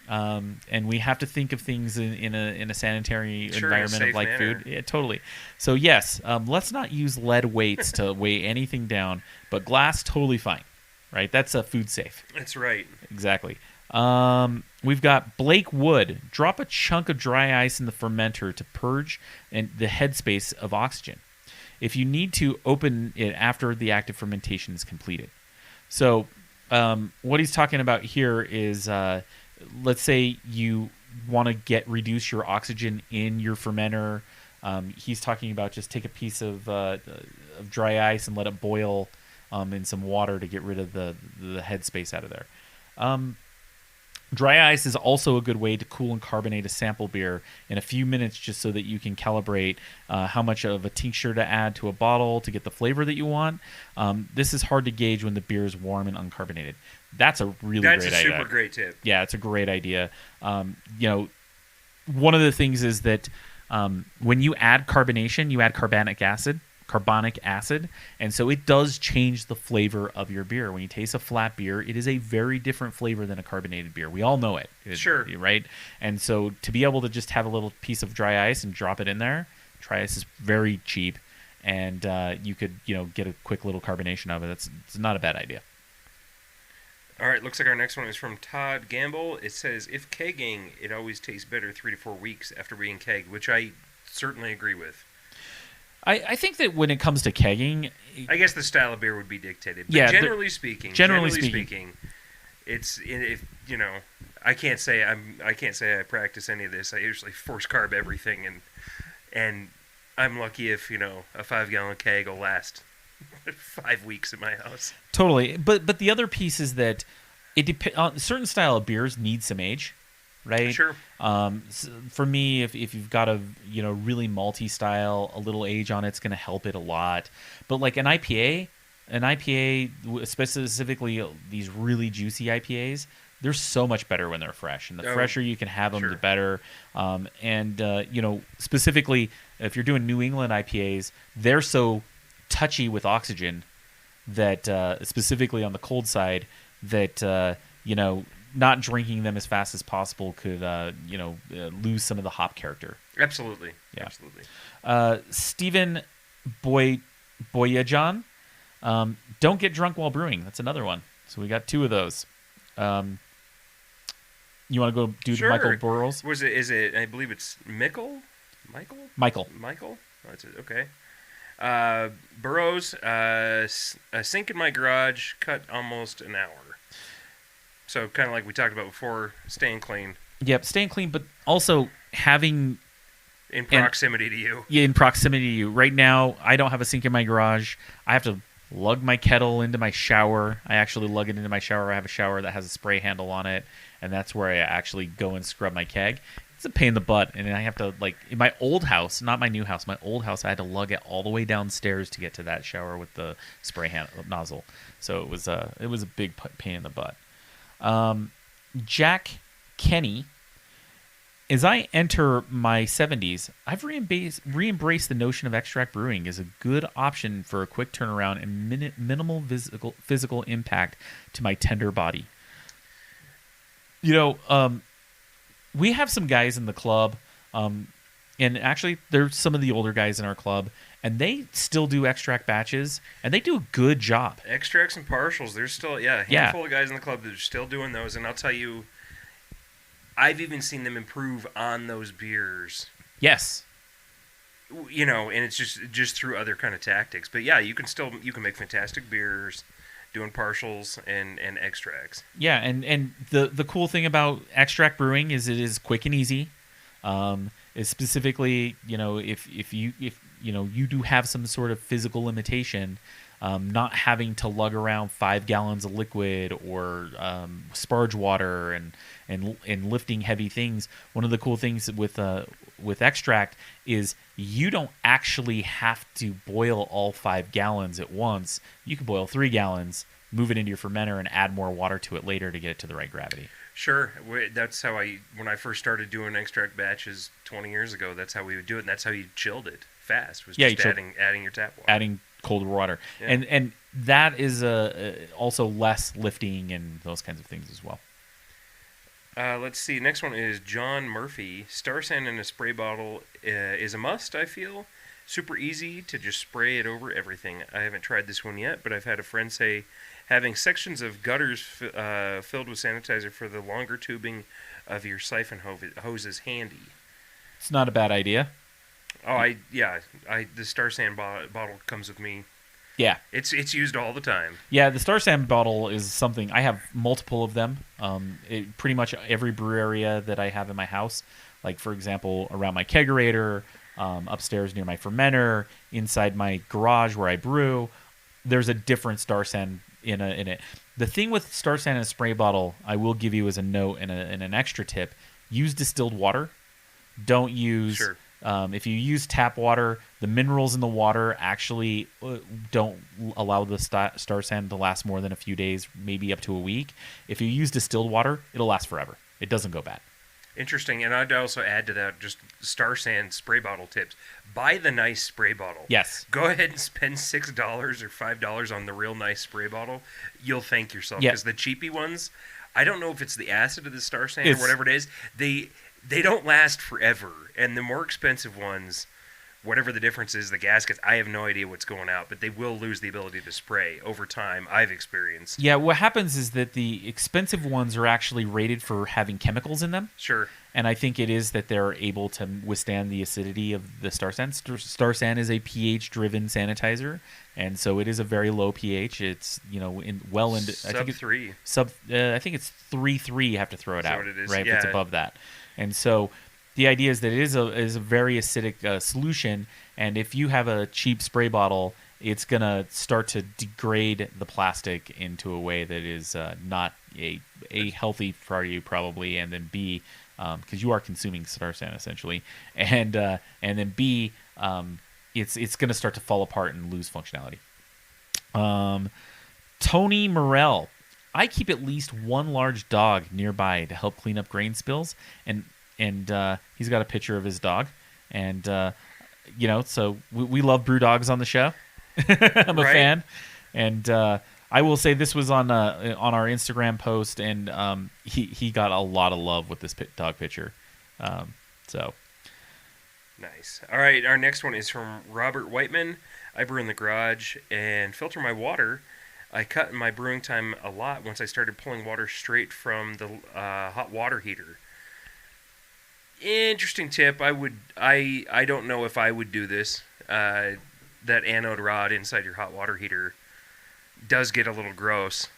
And we have to think of things in a sanitary environment of like
manner.
food. Yeah, totally. So yes, let's not use lead weights to weigh anything down, but glass totally fine, right? That's food safe.
That's right.
Exactly. We've got Blake Wood. Drop a chunk of dry ice in the fermenter to purge and the headspace of oxygen. If you need to, open it after the active fermentation is completed. So what he's talking about here is let's say you want to reduce your oxygen in your fermenter. He's talking about just take a piece of dry ice and let it boil in some water to get rid of the headspace out of there. Dry ice is also a good way to cool and carbonate a sample beer in a few minutes, just so that you can calibrate how much of a tincture to add to a bottle to get the flavor that you want. This is hard to gauge when the beer is warm and uncarbonated. That's a really
That's
great
a
idea.
super great tip.
Yeah, it's a great idea. One of the things is that when you add carbonation, you add carbonic acid, and so it does change the flavor of your beer. When you taste a flat beer, it is a very different flavor than a carbonated beer. We all know it.
Sure.
Right? And so to be able to just have a little piece of dry ice and drop it in there, dry ice is very cheap, and you could get a quick little carbonation of it. It's not a bad idea.
All right, looks like our next one is from Todd Gamble. It says, if kegging, it always tastes better 3 to 4 weeks after being kegged, which I certainly agree with.
I think that when it comes to kegging,
I guess the style of beer would be dictated. But
Yeah,
generally speaking, it's if I can't say I practice any of this. I usually force carb everything, and I'm lucky if a 5-gallon keg will last 5 weeks at my house.
Totally, but the other piece is that it depends on certain style of beers need some age, right?
Sure.
For me, if you've got a really malty style, a little age on it's going to help it a lot. But like an IPA, specifically these really juicy IPAs, they're so much better when they're fresh, and the fresher you can have them,
sure.
the better. Specifically if you're doing New England IPAs, they're so touchy with oxygen that specifically on the cold side that not drinking them as fast as possible could lose some of the hop character.
Absolutely.
Yeah.
Absolutely.
Stephen Boyajan, don't get drunk while brewing. That's another one. So we got 2 of those. You want to go do
Sure.
Michael Burrows?
Is it? I believe it's Michael.
Michael.
Oh, that's it. Okay. Burrows, a sink in my garage, cut almost an hour. So kind of like we talked about before, staying clean.
Yep, staying clean, but also having
in proximity to you.
Yeah, in proximity to you. Right now, I don't have a sink in my garage. I have to lug my kettle into my shower. I actually lug it into my shower. I have a shower that has a spray handle on it, and that's where I actually go and scrub my keg. It's a pain in the butt, and I have to, in my old house, not my new house, my old house, I had to lug it all the way downstairs to get to that shower with the spray nozzle. So it was a big pain in the butt. Jack Kenny, as I enter my 70s, I've re-embraced the notion of extract brewing as a good option for a quick turnaround and minimal physical impact to my tender body. We have some guys in the club, and actually there's some of the older guys in our club, and they still do extract batches, and they do a good job.
Extracts and partials, there's still a handful of guys in the club that are still doing those, and I'll tell you, I've even seen them improve on those beers.
Yes.
And it's just through other kind of tactics. But yeah, you can make fantastic beers doing partials and extracts.
Yeah, and the cool thing about extract brewing is it is quick and easy. Is specifically, if you do have some sort of physical limitation, not having to lug around 5 gallons of liquid or sparge water and lifting heavy things. One of the cool things with extract is you don't actually have to boil all 5 gallons at once. You can boil 3 gallons, move it into your fermenter, and add more water to it later to get it to the right gravity.
Sure. That's how when I first started doing extract batches 20 years ago, that's how we would do it, and that's how you chilled it fast, was just adding your tap water.
Adding cold water. Yeah. And that is also less lifting and those kinds of things as well.
Let's see. Next one is John Murphy. Star sand in a spray bottle is a must, I feel. Super easy to just spray it over everything. I haven't tried this one yet, but I've had a friend say having sections of gutters filled with sanitizer for the longer tubing of your siphon hose is handy.
It's not a bad idea.
Oh, the Star Sand bottle comes with me.
Yeah.
It's used all the time.
Yeah, the Star Sand bottle is something, I have multiple of them. Pretty much every brew area that I have in my house, like for example, around my kegerator, upstairs near my fermenter, inside my garage where I brew, there's a different Star Sand in it. The thing with Star Sand in a spray bottle, I will give you as a note and an extra tip: use distilled water. Don't use If you use tap water, the minerals in the water actually don't allow the star sand to last more than a few days, maybe up to a week. If you use distilled water, it'll last forever. It doesn't go bad.
Interesting, and I'd also add to that just Star Sand spray bottle tips. Buy the nice spray bottle.
Yes.
Go ahead and spend $6 or $5 on the real nice spray bottle. You'll thank yourself, because the cheapy ones, I don't know if it's the acid of the Star Sand or whatever it is, they don't last forever, and the more expensive ones, whatever the difference is, the gaskets, I have no idea what's going out, but they will lose the ability to spray over time, I've experienced.
Yeah, what happens is that the expensive ones are actually rated for having chemicals in them.
Sure.
And I think it is that they're able to withstand the acidity of the Star Sand. Star Sand is a pH-driven sanitizer, and so it is a very low pH. It's, into
sub 3.
I think it's 3.3. You have to throw it out,
what it is.
right?
Yeah.
If it's above that. And so the idea is that it is a very acidic solution, and if you have a cheap spray bottle, it's going to start to degrade the plastic into a way that is not a healthy for you, probably, and then B, because you are consuming Star Sand essentially, and then B, it's going to start to fall apart and lose functionality. Tony Morell. I keep at least one large dog nearby to help clean up grain spills, and he's got a picture of his dog, and so we love brew dogs on the show. I'm a fan, and I will say this was on our Instagram post, and he got a lot of love with this dog picture. So
nice. All right, our next one is from Robert Whiteman. I brew in the garage and filter my water. I cut my brewing time a lot once I started pulling water straight from the hot water heater. Interesting tip. I don't know if I would do this. That anode rod inside your hot water heater does get a little gross.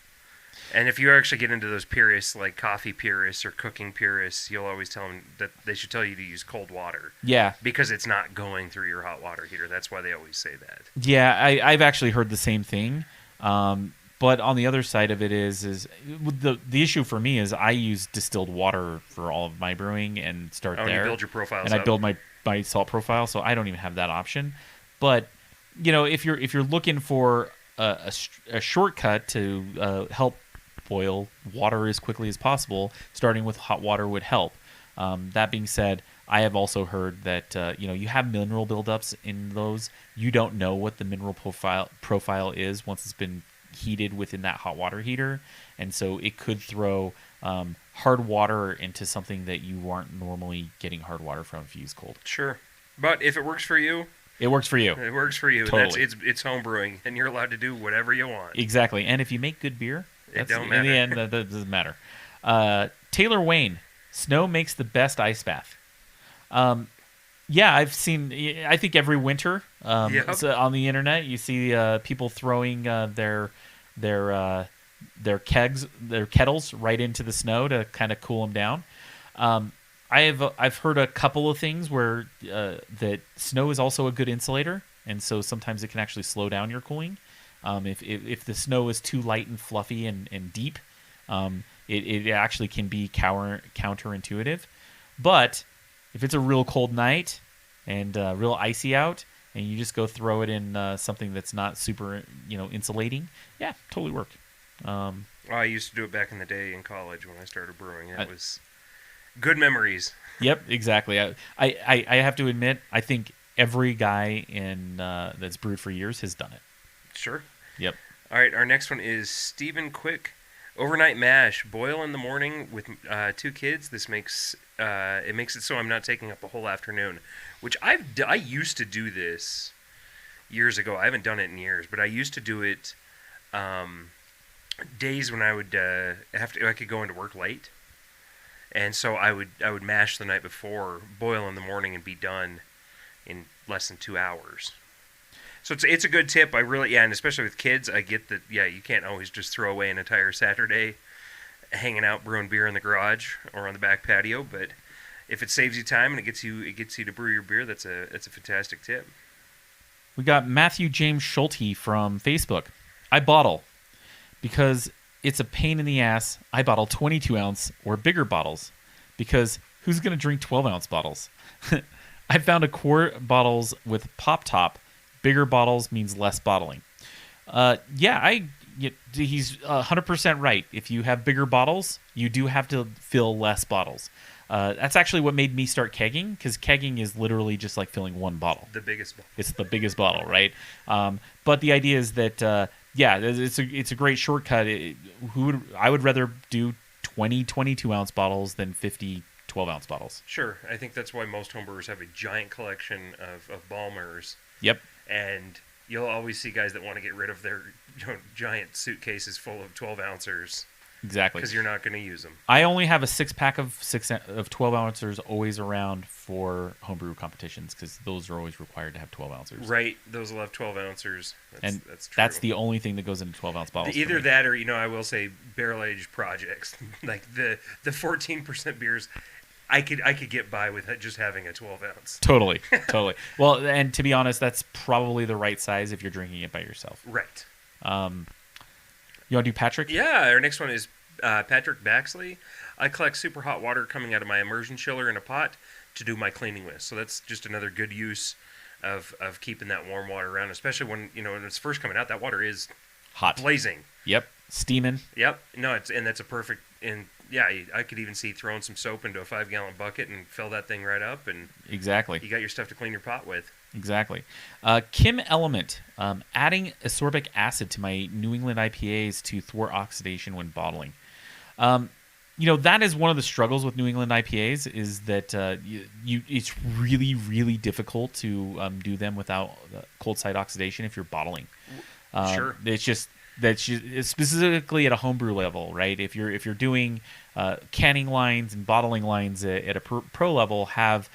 And if you actually get into those purists, like coffee purists or cooking purists, you'll always tell them that they should tell you to use cold water.
Yeah.
Because it's not going through your hot water heater. That's why they always say that.
Yeah, I've actually heard the same thing. But on the other side of it is the issue for me is I use distilled water for all of my brewing and start there.
You build your profiles
and
up.
I build my salt profile, so I don't even have that option. But if you're looking for a shortcut to help boil water as quickly as possible, starting with hot water would help. That being said, I have also heard that you have mineral buildups in those. You don't know what the mineral profile is once it's been heated within that hot water heater, and so it could throw hard water into something that you aren't normally getting hard water from if you use cold.
Sure, but if it works for you,
it works for you.
It works for you.
Totally.
It's home brewing, and you're allowed to do whatever you want.
Exactly, and if you make good beer,
it don't matter.
In the end, that doesn't matter. Taylor Wayne, snow makes the best ice bath. Yeah, I've seen. I think every winter so on the internet, you see people throwing their kettles right into the snow to kind of cool them down. I've heard a couple of things where that snow is also a good insulator, and so sometimes it can actually slow down your cooling. If the snow is too light and fluffy and deep, it actually can be counterintuitive. But if it's a real cold night and real icy out, and you just go throw it in something that's not super, insulating, yeah, totally work.
I used to do it back in the day in college when I started brewing. It was good memories.
Yep, exactly. I have to admit, I think every guy that's brewed for years has done it.
Sure.
Yep.
All right, our next one is Stephen Quick. Overnight mash, boil in the morning with 2 kids. This makes it so I'm not taking up a whole afternoon, which I used to do this years ago. I haven't done it in years, but I used to do it days when I would I could go into work late, and so I would mash the night before, boil in the morning, and be done in less than 2 hours. So it's a good tip. I really, and especially with kids, I get that, you can't always just throw away an entire Saturday hanging out brewing beer in the garage or on the back patio, but if it saves you time and it gets you to brew your beer, that's a fantastic tip.
We got Matthew James Schulte from Facebook. I bottle because it's a pain in the ass. I bottle 22 ounce or bigger bottles because who's going to drink 12 ounce bottles? I found a quart bottles with pop top. Bigger bottles means less bottling. He's 100% right. If you have bigger bottles, you do have to fill less bottles. That's actually what made me start kegging, because kegging is literally just like filling one bottle.
The biggest bottle.
It's the biggest bottle, right? But the idea is that, it's a great shortcut. I would rather do 20, 22-ounce bottles than 50, 12-ounce bottles.
Sure. I think that's why most homebrewers have a giant collection of Balmers.
Yep.
And you'll always see guys that want to get rid of their giant suitcases full of 12-ouncers.
Exactly.
Because you're not going to use them.
I only have a 6-pack of 12-ouncers always around for homebrew competitions, because those are always required to have 12-ouncers.
Right. Those will have 12-ouncers. That's true.
That's the only thing that goes into 12-ounce bottles.
Either that or, I will say barrel-aged projects. Like the 14% beers, I could get by with just having a 12-ounce.
Totally. Well, and to be honest, that's probably the right size if you're drinking it by yourself.
Right.
You want to do Patrick?
Yeah, our next one is Patrick Baxley. I collect super hot water coming out of my immersion chiller in a pot to do my cleaning with. So that's just another good use of keeping that warm water around, especially when it's first coming out. That water is
hot,
blazing.
Yep, steaming.
Yep. No, that's a perfect. And yeah, I could even see throwing some soap into a 5-gallon bucket and fill that thing right up, and
exactly,
you got your stuff to clean your pot with.
Exactly. Kim Element, adding ascorbic acid to my New England IPAs to thwart oxidation when bottling. That is one of the struggles with New England IPAs, is that it's really, really difficult to do them without cold side oxidation if you're bottling.
Sure.
It's just specifically at a homebrew level, right? If you're doing canning lines and bottling lines at a pro level, have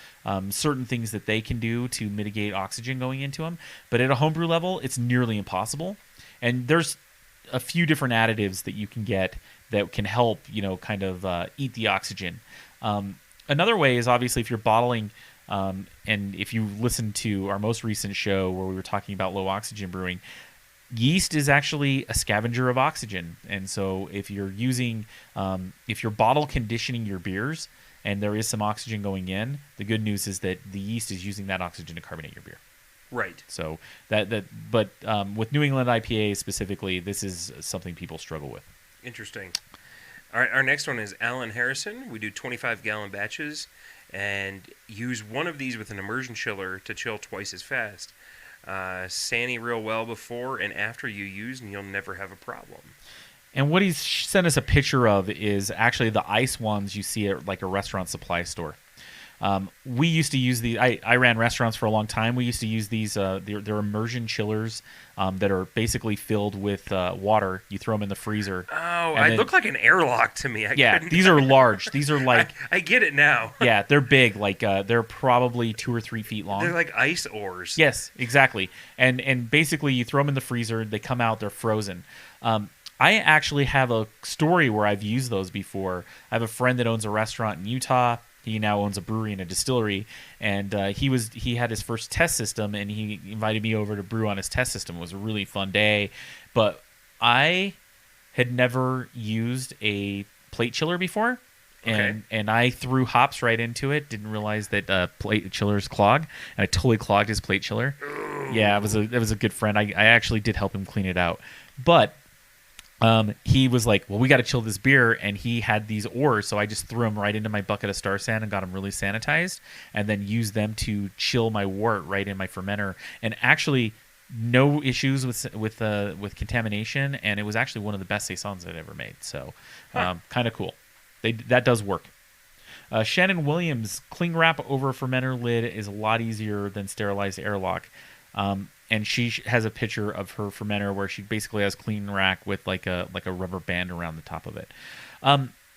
certain things that they can do to mitigate oxygen going into them. But at a homebrew level, it's nearly impossible. And there's a few different additives that you can get that can help, kind of eat the oxygen. Another way is obviously if you're bottling, and if you listen to our most recent show where we were talking about low oxygen brewing, yeast is actually a scavenger of oxygen. And so if you're bottle conditioning your beers and there is some oxygen going in, the good news is that the yeast is using that oxygen to carbonate your beer.
Right.
So but with New England IPA specifically, this is something people struggle with.
Interesting. All right, our next one is Alan Harrison. We do 25-gallon batches and use one of these with an immersion chiller to chill twice as fast. Sandy real well before and after you use, and you'll never have a problem.
And what he's sent us a picture of is actually the ice ones you see at like a restaurant supply store. We used to use these. I ran restaurants for a long time. We used to use these. They're immersion chillers that are basically filled with water. You throw them in the freezer.
Oh, they look like an airlock to me.
These are large. These are like.
I get it now.
Yeah, they're big. Like they're probably 2 or 3 feet long.
They're like ice ores.
Yes, exactly. And basically you throw them in the freezer. They come out. They're frozen. I actually have a story where I've used those before. I have a friend that owns a restaurant in Utah. He now owns a brewery and a distillery, and he had his first test system, and he invited me over to brew on his test system. It was a really fun day, but I had never used a plate chiller before, and I threw hops right into it. Didn't realize that plate chillers clog, and I totally clogged his plate chiller. Yeah, it was a good friend. I actually did help him clean it out, but. He was like, well, we got to chill this beer, and he had these ores, so I just threw them right into my bucket of Star Sand and got them really sanitized, and then used them to chill my wort right in my fermenter, and actually no issues with contamination, and it was actually one of the best saisons I'd ever made. So kind of cool. That does work. Shannon Williams, cling wrap over a fermenter lid is a lot easier than sterilized airlock. And she has a picture of her fermenter where she basically has clean rack with like a rubber band around the top of it.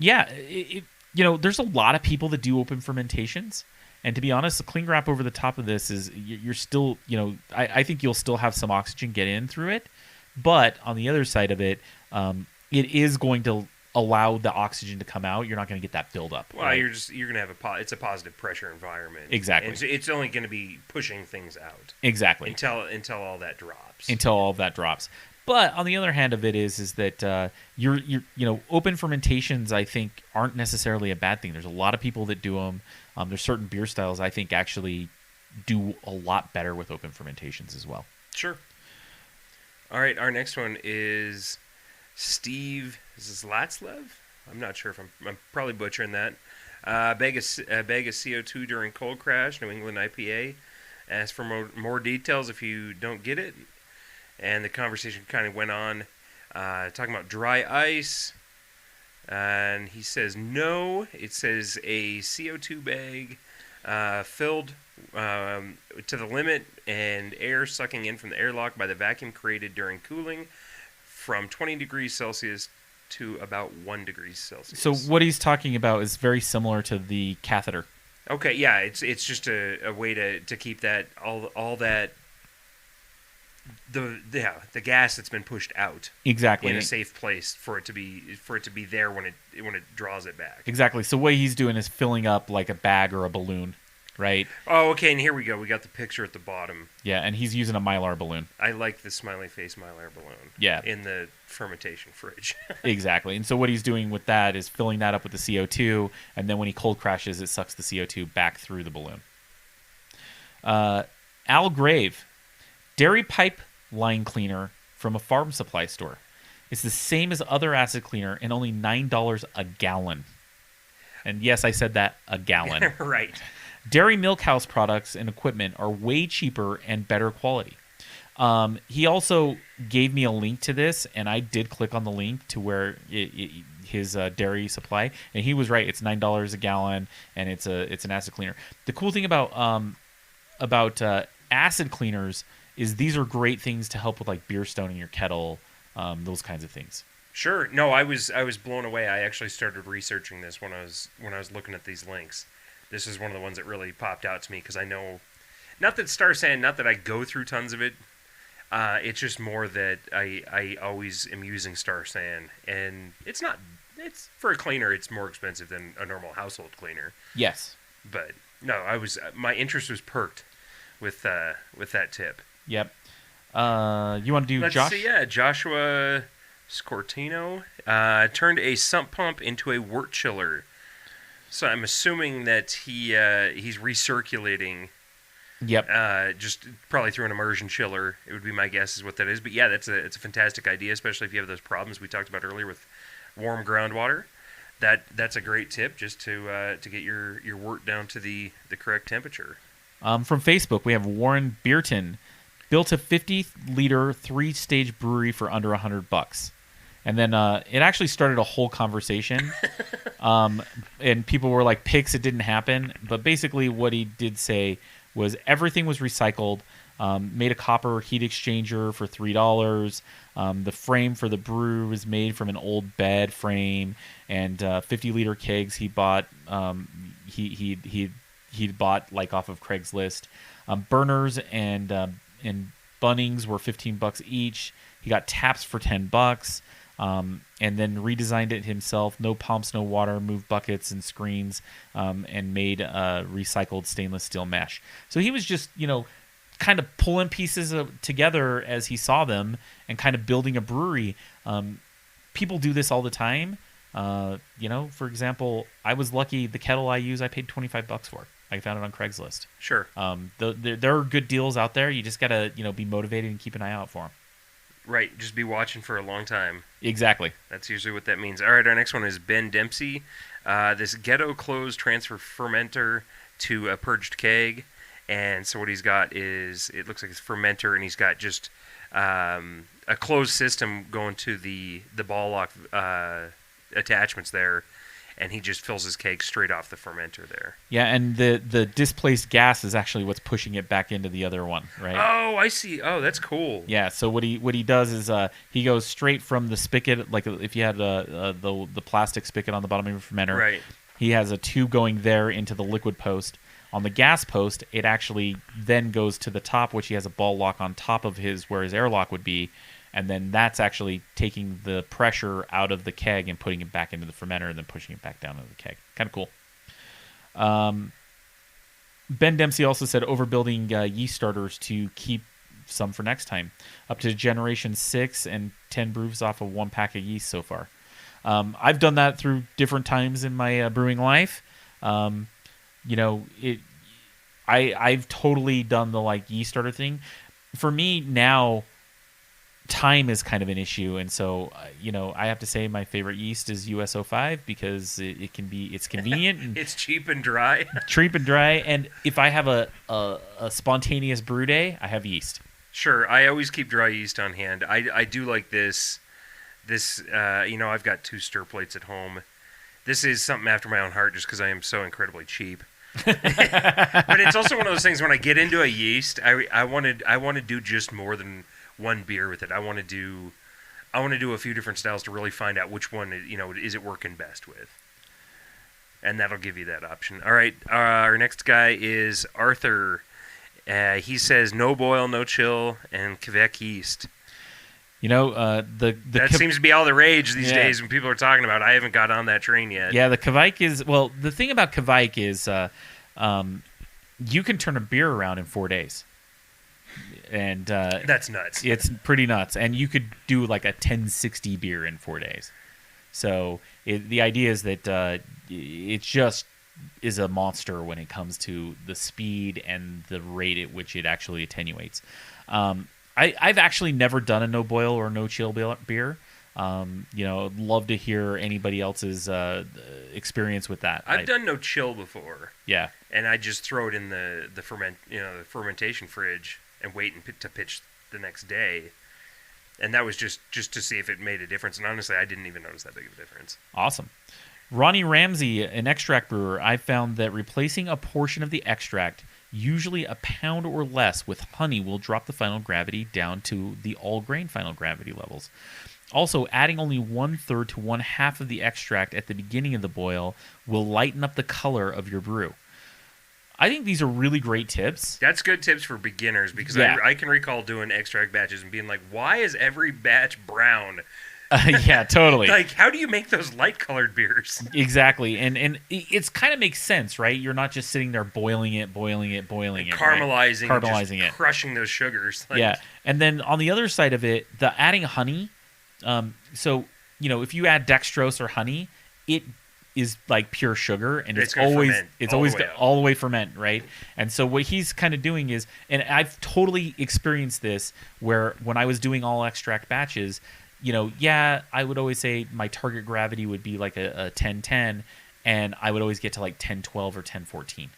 There's a lot of people that do open fermentations, and to be honest, the cling wrap over the top of this is you're still, I think you'll still have some oxygen get in through it, but on the other side of it, it is going to allow the oxygen to come out. You're not going to get that buildup.
Well,
right?
you're going to have it's a positive pressure environment.
Exactly.
And it's only going to be pushing things out.
Exactly.
Until all that drops.
Until all of that drops. But on the other hand of it is that you're open fermentations, I think, aren't necessarily a bad thing. There's a lot of people that do them. There's certain beer styles I think actually do a lot better with open fermentations as well.
Sure. All right, our next one is Steve Zlatslev. I'm not sure if I'm probably butchering that. Bag of CO2 during cold crash, New England IPA. Ask for more details if you don't get it. And the conversation kind of went on, talking about dry ice. And he says no. It says a CO2 bag filled to the limit and air sucking in from the airlock by the vacuum created during cooling from 20 degrees Celsius to about 1 degree Celsius.
So what he's talking about is very similar to the catheter.
Okay, yeah, it's just a way to keep that all that the gas that's been pushed out
exactly
in a safe place for it to be there when it draws it back.
Exactly. So what he's doing is filling up like a bag or a balloon, right?
Oh, okay, and here we go. We got the picture at the bottom.
Yeah, and he's using a Mylar balloon.
I like the smiley face Mylar balloon.
Yeah.
In the fermentation fridge.
Exactly. And so what he's doing with that is filling that up with the CO2, and then when he cold crashes, it sucks the CO2 back through the balloon. Al Grave, dairy pipe line cleaner from a farm supply store. It's the same as other acid cleaner and only $9 a gallon. And yes, I said that, a gallon.
Right.
Dairy milk house products and equipment are way cheaper and better quality. He also gave me a link to this, and I did click on the link to where his dairy supply, and he was right. It's $9 a gallon, and it's an acid cleaner. The cool thing about acid cleaners is these are great things to help with like beer stone in your kettle, those kinds of things.
Sure. No, I was blown away. I actually started researching this when I was looking at these links. This is one of the ones that really popped out to me because I know, not that Star San, not that I go through tons of it. It's just more that I always am using Star San, and it's for a cleaner. It's more expensive than a normal household cleaner.
Yes.
But no, my interest was perked with that tip.
Yep. You want to do
Let's
Josh?
see, yeah, Joshua Scortino turned a sump pump into a wort chiller. So I'm assuming that he's recirculating.
Yep.
Just probably through an immersion chiller. It would be my guess is what that is. But yeah, it's a fantastic idea, especially if you have those problems we talked about earlier with warm groundwater. That's a great tip just to get your wort down to the correct temperature.
From Facebook, we have Warren Beerton. Built a 50-liter 3-stage brewery for under $100. And then it actually started a whole conversation. And people were like, "Picks, it didn't happen." But basically what he did say was everything was recycled. Made a copper heat exchanger for $3. The frame for the brew was made from an old bed frame. And 50-liter kegs he bought. He bought like off of Craigslist. Burners and Bunnings were $15 each. He got taps for $10, and then redesigned it himself. No pumps, no water. Moved buckets and screens, and made recycled stainless steel mesh. So he was just kind of pulling pieces together as he saw them and kind of building a brewery. People do this all the time. For example, I was lucky. The kettle I use, I paid $25 for. I found it on Craigslist.
Sure.
There are good deals out there. You just gotta, be motivated and keep an eye out for them.
Right. Just be watching for a long time.
Exactly.
That's usually what that means. All right. Our next one is Ben Dempsey. This ghetto closed transfer fermenter to a purged keg, and so what he's got is it looks like it's fermenter, and he's got just a closed system going to the ball lock attachments there. And he just fills his keg straight off the fermenter there. Yeah, and
the displaced gas is actually what's pushing it back into the other one, right?
Oh, I see. Oh, that's cool.
Yeah, so what he does is he goes straight from the spigot, like if you had the plastic spigot on the bottom of your fermenter.
Right.
He has a tube going there into the liquid post. On the gas post, it actually then goes to the top, which he has a ball lock on top of where his airlock would be. And then that's actually taking the pressure out of the keg and putting it back into the fermenter and then pushing it back down into the keg. Kind of cool. Ben Dempsey also said overbuilding yeast starters to keep some for next time. Up to generation 6 and 10 brews off of 1 pack of yeast so far. I've done that through different times in my brewing life. I've totally done the like yeast starter thing. For me now, time is kind of an issue, and so I have to say my favorite yeast is US-05 because it's convenient and
It's cheap and dry.
cheap and dry. And if I have a spontaneous brew day, I have yeast.
Sure, I always keep dry yeast on hand. I do like this. I've got 2 stir plates at home. This is something after my own heart, just because I am so incredibly cheap. But it's also one of those things when I get into a yeast, I want to do just more than one beer with it. I want to do a few different styles to really find out which one is it working best with, and that'll give you that option. All right, our next guy is Arthur. He says no boil, no chill, and Quebec yeast.
That
seems to be all the rage these days when people are talking about. I haven't got on that train yet.
Yeah, the Quebec is the thing about Quebec is you can turn a beer around in 4 days. And
that's nuts.
It's pretty nuts, and you could do like a 1060 beer in 4 days. So the idea is that it just is a monster when it comes to the speed and the rate at which it actually attenuates. I've actually never done a no boil or no chill beer. Love to hear anybody else's experience with that.
I've done no chill before.
Yeah,
and I just throw it in the fermentation fridge and wait to pitch the next day, and that was just to see if it made a difference. And honestly, I didn't even notice that big of a difference.
Awesome. Ronnie Ramsey, an extract brewer, I found that replacing a portion of the extract, usually a pound or less, with honey will drop the final gravity down to the all-grain final gravity levels. Also, adding only 1/3 to 1/2 of the extract at the beginning of the boil will lighten up the color of your brew. I think these are really great tips.
That's good tips for beginners because I can recall doing extract batches and being like, why is every batch brown?
Yeah, totally.
Like, how do you make those light-colored beers?
Exactly, and it's kind of makes sense, right? You're not just sitting there boiling it,
caramelizing,
right?
it, crushing those sugars.
Yeah, and then on the other side of it, the adding honey. So if you add dextrose or honey, it is like pure sugar, and it's always all the way ferment, right? And so what he's kind of doing is, and I've totally experienced this, where when I was doing all extract batches, I would always say my target gravity would be like a 10-10, and I would always get to like 10-12 or 10-14.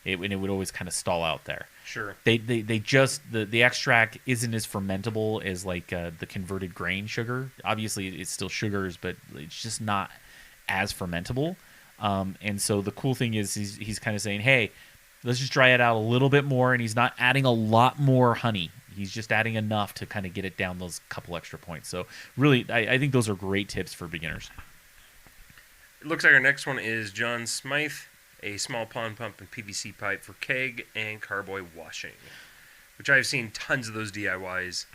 And it would always kind of stall out there.
Sure.
They just the extract isn't as fermentable as like the converted grain sugar. Obviously, it's still sugars, but it's just not as fermentable. And so the cool thing is he's kind of saying, hey, let's just dry it out a little bit more, and he's not adding a lot more honey. He's just adding enough to kind of get it down those couple extra points. So really, I think those are great tips for beginners.
It looks like our next one is John Smythe, a small pond pump and PVC pipe for keg and carboy washing, which I've seen tons of those DIYs.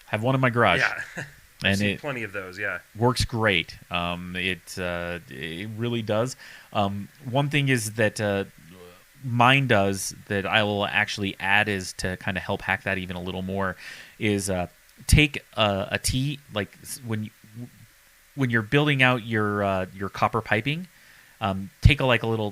Have one in my garage.
Yeah,
and
seen plenty of those. Yeah,
works great. It really does. One thing is that mine does that I will actually add is to kind of help hack that even a little more is take a T, like when you're building out your copper piping, take a little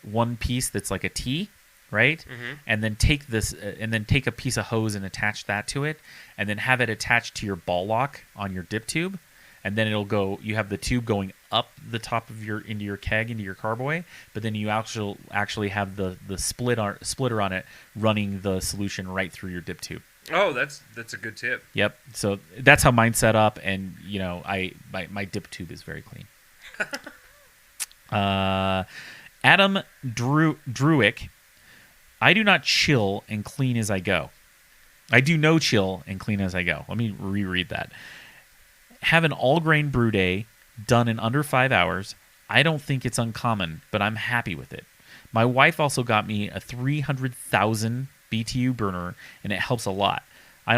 one piece that's like a T, right?
Mm-hmm.
And then take this and then take a piece of hose and attach that to it, and then have it attached to your ball lock on your dip tube, and then it'll go. You have the tube going up the top of into your keg, into your carboy, but then you actually have the splitter on it running the solution right through your dip tube.
Oh, that's a good tip.
Yep. So that's how mine's set up, and my dip tube is very clean. Adam Druick, I do not chill and clean as I go. I do no chill and clean as I go. Let me reread that. Have an all-grain brew day done in under 5 hours. I don't think it's uncommon, but I'm happy with it. My wife also got me a 300,000 BTU burner, and it helps a lot. I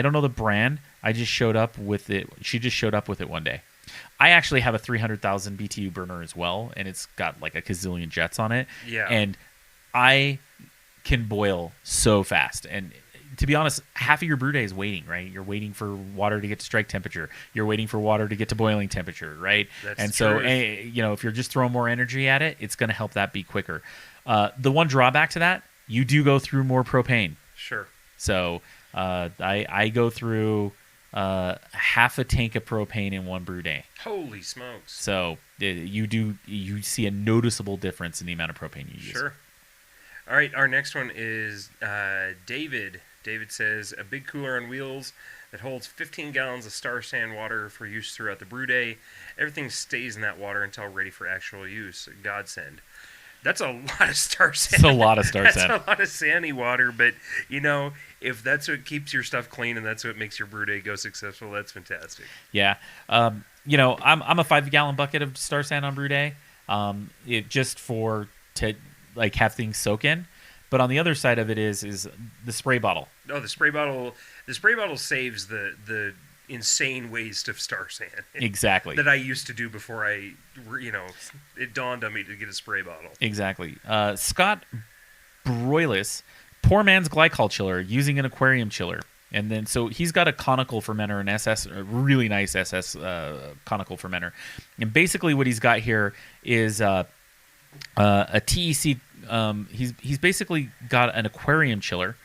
don't know the brand. I just showed up with it. She just showed up with it one day. I actually have a 300,000 BTU burner as well, and it's got like a gazillion jets on it.
Yeah.
And I can boil so fast. And to be honest, half of your brew day is waiting, right? You're waiting for water to get to strike temperature. You're waiting for water to get to boiling temperature, right?
That's
so,
true.
if you're just throwing more energy at it, it's going to help that be quicker. The one drawback to that, you do go through more propane.
Sure.
So I go through half a tank of propane in one brew day.
Holy smokes.
So you see a noticeable difference in the amount of propane you use.
Sure. All right, our next one is David. David says, a big cooler on wheels that holds 15 gallons of Star San water for use throughout the brew day. Everything stays in that water until ready for actual use. Godsend. That's a lot of Star San.
It's a lot of Star San.
That's a lot of Sandy water, but, if that's what keeps your stuff clean and that's what makes your brew day go successful, that's fantastic.
Yeah. I'm a 5-gallon bucket of Star San on brew day. It just to have things soak in. But on the other side of it is the spray bottle.
Oh, the spray bottle. The spray bottle saves the insane waste of Star San.
Exactly.
That I used to do before it dawned on me to get a spray bottle.
Exactly. Scott Broilis, poor man's glycol chiller using an aquarium chiller. And then, so he's got a conical fermenter, an SS, a really nice SS conical fermenter. And basically what he's got here is a TEC. He's basically got an aquarium chiller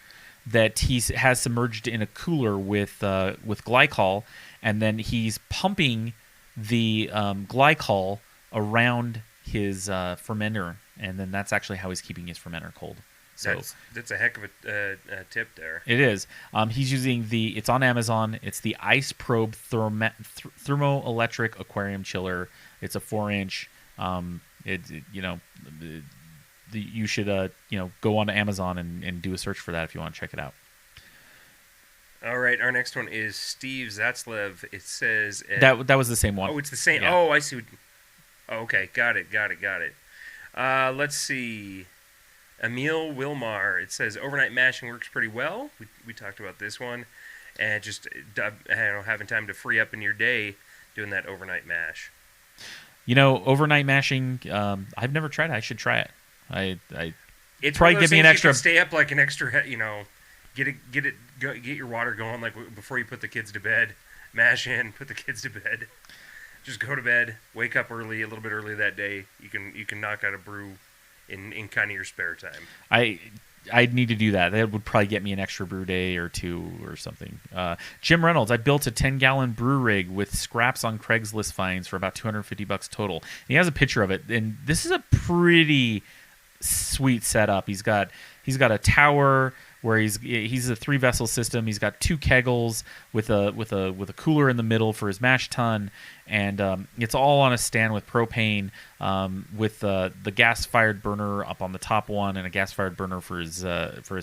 that he has submerged in a cooler with glycol, and then he's pumping the glycol around his fermenter, and then that's actually how he's keeping his fermenter cold. So
that's a heck of a tip there.
It is. He's using it's on Amazon. It's the Ice Probe thermoelectric aquarium chiller. It's a 4-inch. You should go on Amazon and do a search for that if you want to check it out.
All right, our next one is Steve Zatzlev. It says
that was the same one.
Oh, it's the same.
Yeah.
Oh, I see. Okay, got it. Let's see. Emil Wilmar. It says overnight mashing works pretty well. We talked about this one, and just having time to free up in your day doing that overnight mash.
Overnight mashing. I've never tried it. I should try it.
It's
probably give me an extra.
You can stay up like an extra. Get your water going like before you put the kids to bed. Mash in, put the kids to bed. Just go to bed. Wake up early, a little bit early that day. You can knock out a brew in kind of your spare time.
I'd need to do that. That would probably get me an extra brew day or two or something. Jim Reynolds, I built a 10-gallon brew rig with scraps on Craigslist finds for about $250 total. And he has a picture of it, and this is a pretty sweet setup. He's got a tower where he's a 3-vessel system. He's got 2 kegels with a cooler in the middle for his mash tun, and it's all on a stand with propane, with the gas-fired burner up on the top one and a gas-fired burner for his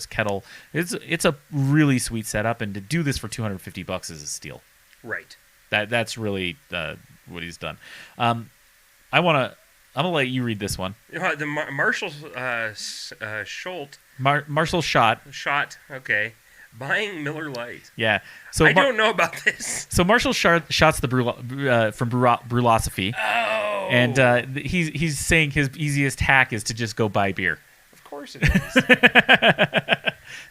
kettle. It's a really sweet setup, and to do this for $250 is a steal.
Right.
That's really what he's done. I'm gonna let you read this one.
The Marshall Schultz.
Marshall Schott.
Okay. Buying Miller Lite.
Yeah. So
I don't know about this.
So Marshall Schott's the from Brewlosophy.
Oh.
And he's saying his easiest hack is to just go buy beer.
Of course it is.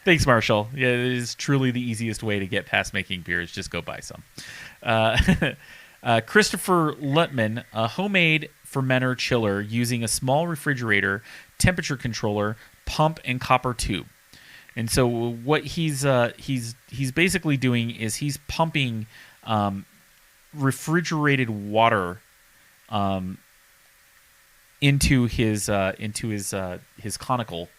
Thanks, Marshall. Yeah, it is truly the easiest way to get past making beer is just go buy some. Christopher Lutman, a homemade fermenter chiller using a small refrigerator, temperature controller, pump, and copper tube. And so what he's basically doing is he's pumping refrigerated water into his conical.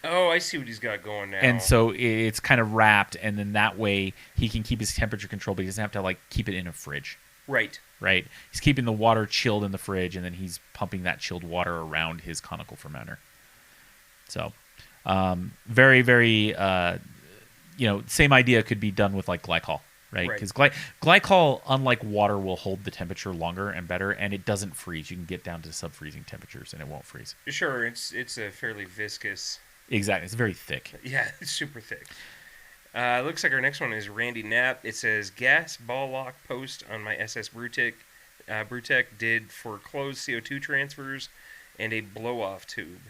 Oh, I see what he's got going now.
And so it's kind of wrapped, and then that way he can keep his temperature control, but he doesn't have to keep it in a fridge.
Right.
He's keeping the water chilled in the fridge, and then he's pumping that chilled water around his conical fermenter. So, very, very, same idea could be done with glycol, right? Because glycol, unlike water, will hold the temperature longer and better, and it doesn't freeze. You can get down to sub-freezing temperatures, and it won't freeze.
Sure, it's a fairly viscous.
Exactly, it's very thick.
Yeah, it's super thick. Looks like our next one is Randy Knapp. It says gas ball lock post on my SS Brewtech. Brewtech did for closed CO2 transfers and a blow-off tube.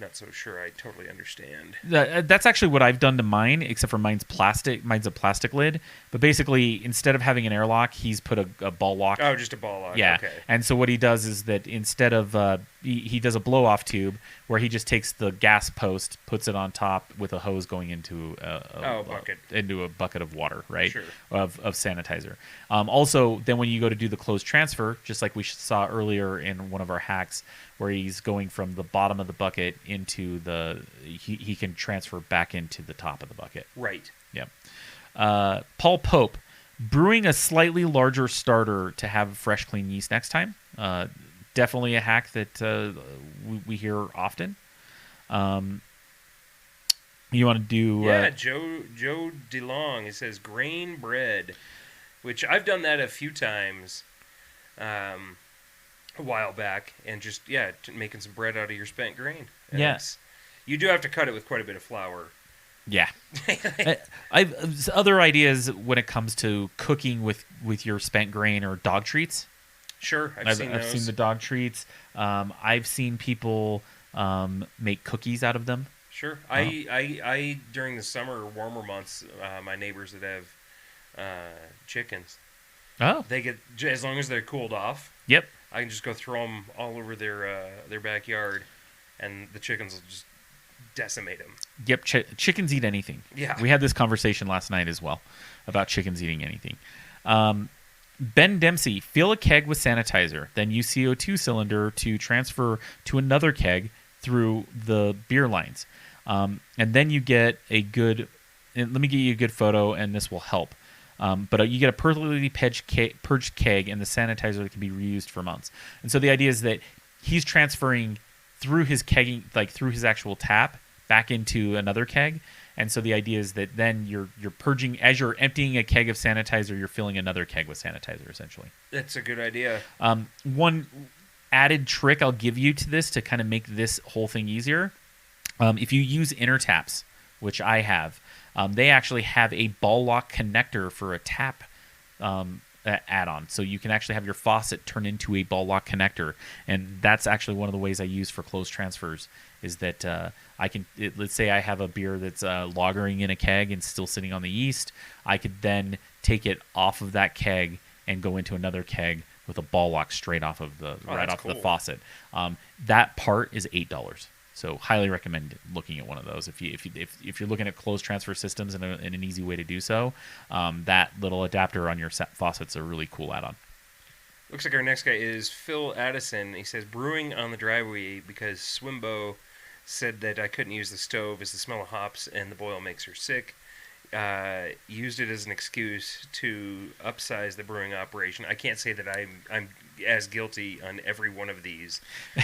not so sure I totally understand.
That's actually what I've done to mine, except for mine's plastic. Mine's a plastic lid, but basically instead of having an airlock, he's put a ball lock.
Oh, just a ball lock.
Yeah.
Okay.
And so what he does is that instead of he does a blow off tube where he just takes the gas post, puts it on top with a hose going into a
bucket.
Into a bucket of water, right?
Sure.
Of sanitizer. Also, then when you go to do the closed transfer, just like we saw earlier in one of our hacks, where he's going from the bottom of the bucket into he can transfer back into the top of the bucket.
Right.
Yeah. Paul Pope, brewing a slightly larger starter to have fresh, clean yeast next time. Definitely a hack that we hear often. You want to do?
Yeah, Joe DeLong. He says grain bread, which I've done that a few times. A while back, and just making some bread out of your spent grain. And
Yes,
you do have to cut it with quite a bit of flour.
Yeah. I've other ideas when it comes to cooking with your spent grain or dog treats.
Sure, I've seen those.
I've seen the dog treats. I've seen people make cookies out of them.
Sure, I during the summer warmer months, my neighbors that have chickens.
Oh,
They get, as long as they're cooled off.
Yep.
I can just go throw them all over their backyard, and the chickens will just decimate them.
Yep. Chickens eat anything.
Yeah.
We had this conversation last night as well about chickens eating anything. Ben Dempsey, fill a keg with sanitizer, then use CO2 cylinder to transfer to another keg through the beer lines. And then you get a good, let me get you a good photo, and this will help. But you get a perfectly purged keg and the sanitizer that can be reused for months. And so the idea is that he's transferring through his kegging, like through his actual tap, back into another keg. And so the idea is that then you're purging, as you're emptying a keg of sanitizer, you're filling another keg with sanitizer, essentially.
That's a good idea.
One added trick I'll give you to this to kind of make this whole thing easier, if you use inner taps, which I have, they actually have a ball lock connector for a tap add-on. So you can actually have your faucet turn into a ball lock connector. And that's actually one of the ways I use for closed transfers is that let's say I have a beer that's lagering in a keg and still sitting on the yeast. I could then take it off of that keg and go into another keg with a ball lock straight off of the the faucet. That part is $8. So highly recommend looking at one of those if you're looking at closed transfer systems and an easy way to do so. That little adapter on your faucet's a really cool add-on.
Looks like our next guy is Phil Addison. He says brewing on the driveway because Swimbo said that I couldn't use the stove as the smell of hops and the boil makes her sick. Used it as an excuse to upsize the brewing operation. I can't say that I'm as guilty on every one of these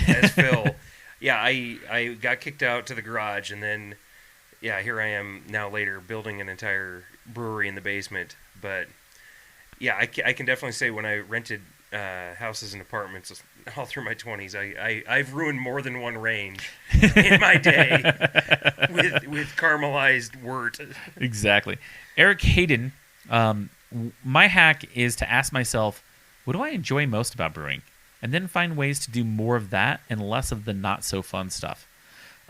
as Phil. Yeah, I got kicked out to the garage, and then, here I am now later building an entire brewery in the basement. But, I can definitely say when I rented houses and apartments all through my 20s, I've ruined more than one range in my day with caramelized wort.
Exactly. Eric Hayden, my hack is to ask myself, what do I enjoy most about brewing? And then find ways to do more of that and less of the not-so-fun stuff.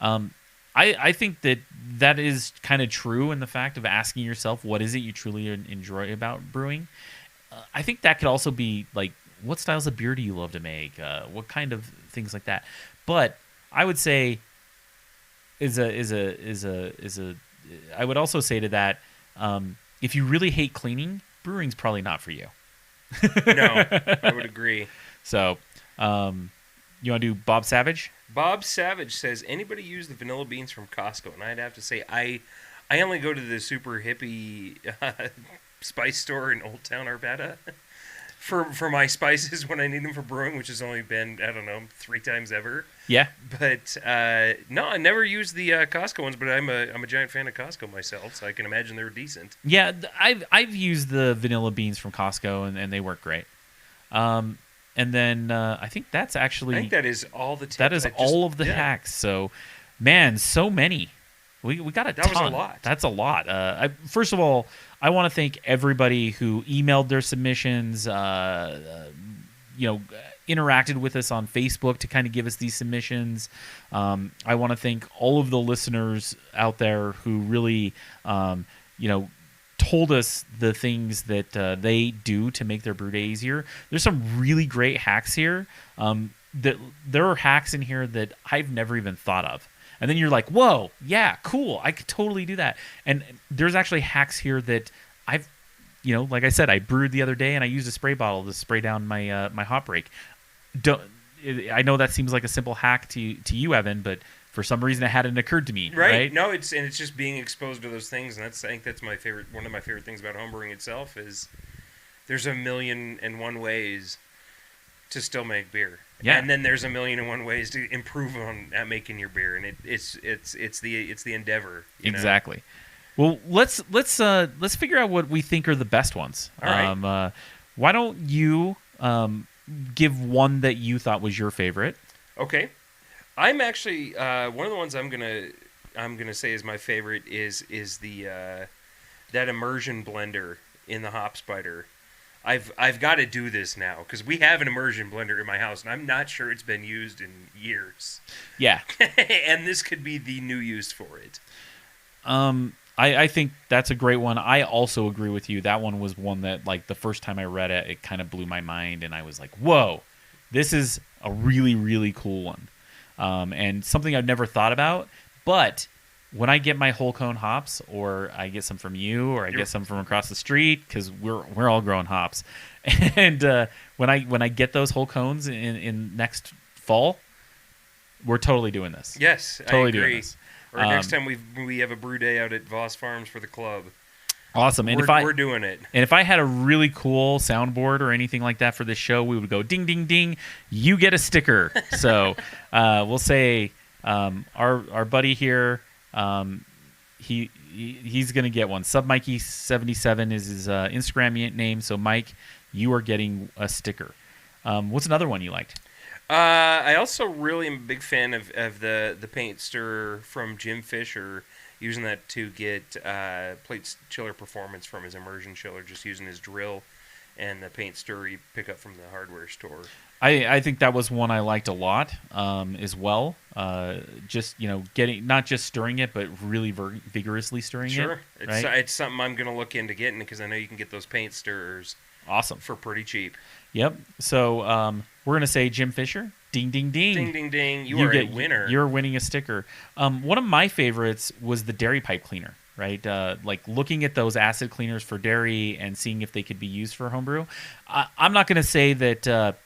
I think that is kind of true in the fact of asking yourself, what is it you truly enjoy about brewing? I think that could also be, like, what styles of beer do you love to make? What kind of things like that? But I would say I would also say to that, if you really hate cleaning, brewing's probably not for you.
No, I would agree.
So, you want to do Bob Savage?
Bob Savage says, anybody use the vanilla beans from Costco? And I'd have to say, I only go to the super hippie spice store in Olde Town Arvada for my spices when I need them for brewing, which has only been, 3 times ever.
Yeah.
But, no, I never used the Costco ones, but I'm a giant fan of Costco myself, so I can imagine they're decent.
Yeah, I've used the vanilla beans from Costco, and they work great. And then I think that's actually...
I think that is all the tips.
That is all of the hacks. So, man, so many. We got a ton.
That was a lot.
That's a lot. First of all, I want to thank everybody who emailed their submissions. interacted with us on Facebook to kind of give us these submissions. I want to thank all of the listeners out there who really, told us the things that they do to make their brew day easier. There's some really great hacks here. There are hacks in here that I've never even thought of. And then you're like, whoa, yeah, cool. I could totally do that. And there's actually hacks here that I've, like I said, I brewed the other day and I used a spray bottle to spray down my my hop rake. I know that seems like a simple hack to you, Evan, but for some reason it hadn't occurred to me. Right?
No, it's just being exposed to those things, and I think that's my favorite. One of my favorite things about homebrewing itself is there's 1,000,001 ways to still make beer.
Yeah.
And then there's 1,000,001 ways to improve at making your beer, and it's the endeavor.
Exactly. Well, let's figure out what we think are the best ones.
All right.
Why don't you give one that you thought was your favorite?
Okay. I'm actually one of the ones I'm gonna say is my favorite is the that immersion blender in the hop spider. I've got to do this now because we have an immersion blender in my house and I'm not sure it's been used in years.
Yeah.
And this could be the new use for it.
I think that's a great one. I also agree with you. That one was one that, like, the first time I read it, it kind of blew my mind, and I was like, whoa, this is a really, really cool one. And something I've never thought about, but when I get my whole cone hops, or I get some from you, or I get some from across the street, because we're all growing hops, and when I get those whole cones in next fall, we're totally doing this.
Yes,
totally
I agree.
doing this.
Or next time we have a brew day out at Voss Farms for the club.
Awesome. And
we're doing it.
And if I had a really cool soundboard or anything like that for this show, we would go ding, ding, ding. You get a sticker. So we'll say our buddy here, he's going to get one. SubMikey77 is his Instagram name. So, Mike, you are getting a sticker. What's another one you liked?
I also really am a big fan of the paint stirrer from Jim Fisher, using that to get plate chiller performance from his immersion chiller, just using his drill and the paint stirrer you pick up from the hardware store.
I think that was one I liked a lot as well. Just, getting, not just stirring it, but really vigorously stirring it.
Sure.
Right?
It's something I'm going to look into getting because I know you can get those paint stirrers
awesome
for pretty cheap.
Yep. So we're going to say Jim Fisher. Ding, ding, ding.
Ding, ding, ding. You are a winner.
You're winning a sticker. One of my favorites was the dairy pipe cleaner, right? Like looking at those acid cleaners for dairy and seeing if they could be used for homebrew. I'm not going to say that,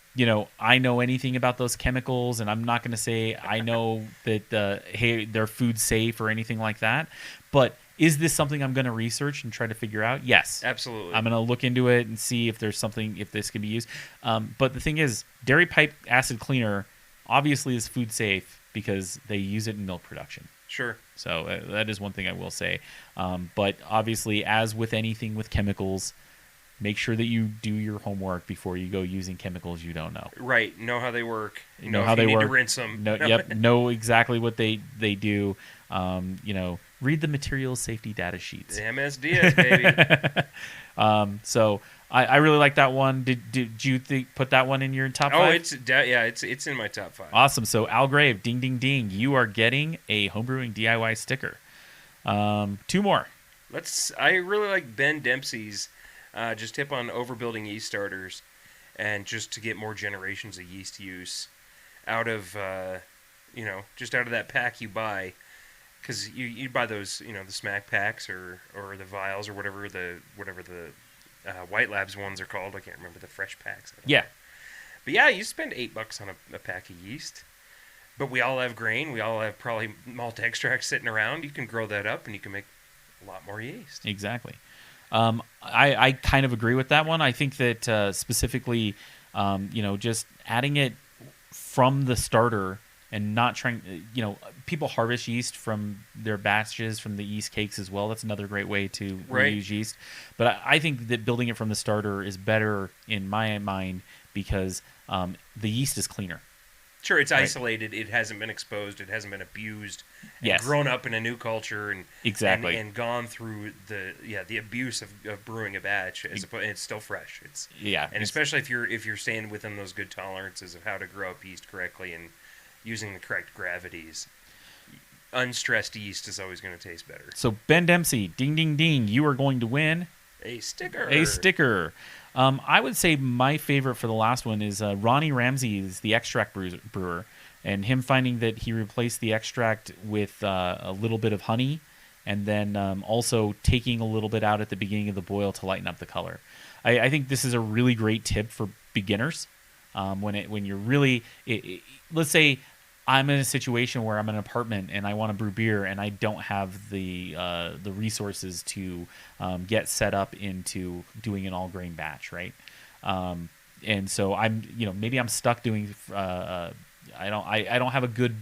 I know anything about those chemicals, and I'm not going to say I know that, hey, they're food safe or anything like that. But is this something I'm going to research and try to figure out? Yes.
Absolutely.
I'm going to look into it and see if there's something, if this can be used. But the thing is, dairy pipe acid cleaner obviously is food safe because they use it in milk production.
Sure.
So that is one thing I will say. But obviously, as with anything with chemicals, make sure that you do your homework before you go using chemicals you don't know.
Right. Know how they work.
Know how they work.
Need to rinse them.
Yep. Know exactly what they do. Read the materials safety data sheets.
The MSDS, baby.
So I really like that one. Did you put that one in your top 5?
Oh, it's in my top 5.
Awesome. So Al Grave, ding, ding, ding. You are getting a homebrewing DIY sticker. 2 more.
I really like Ben Dempsey's just tip on overbuilding yeast starters, and just to get more generations of yeast use out of just out of that pack you buy. Because you buy those, the smack packs or the vials or whatever the White Labs ones are called. I can't remember the fresh packs.
Yeah.
But yeah, you spend $8 on a pack of yeast. But we all have grain. We all have probably malt extract sitting around. You can grow that up and you can make a lot more yeast.
Exactly. I kind of agree with that one. I think that specifically, just adding it from the starter and not trying, people harvest yeast from their batches, from the yeast cakes as well. That's another great way to reuse yeast. But I think that building it from the starter is better in my mind because the yeast is cleaner.
Sure, it's
right?
isolated. It hasn't been exposed. It hasn't been abused. And
Yes.
grown up in a new culture and
Exactly.
and gone through the abuse of brewing a batch. It's still fresh. And especially if you're staying within those good tolerances of how to grow up yeast correctly and using the correct gravities. Unstressed yeast is always going to taste better.
So Ben Dempsey, ding ding ding, you are going to win
A sticker.
a sticker. I would say my favorite for the last one is Ronnie Ramsey is the extract brewer, and him finding that he replaced the extract with a little bit of honey, and then also taking a little bit out at the beginning of the boil to lighten up the color. I think this is a really great tip for beginners. When you're really, let's say I'm in a situation where I'm in an apartment and I want to brew beer and I don't have the resources to get set up into doing an all grain batch, right? And so maybe I'm stuck doing. I don't have a good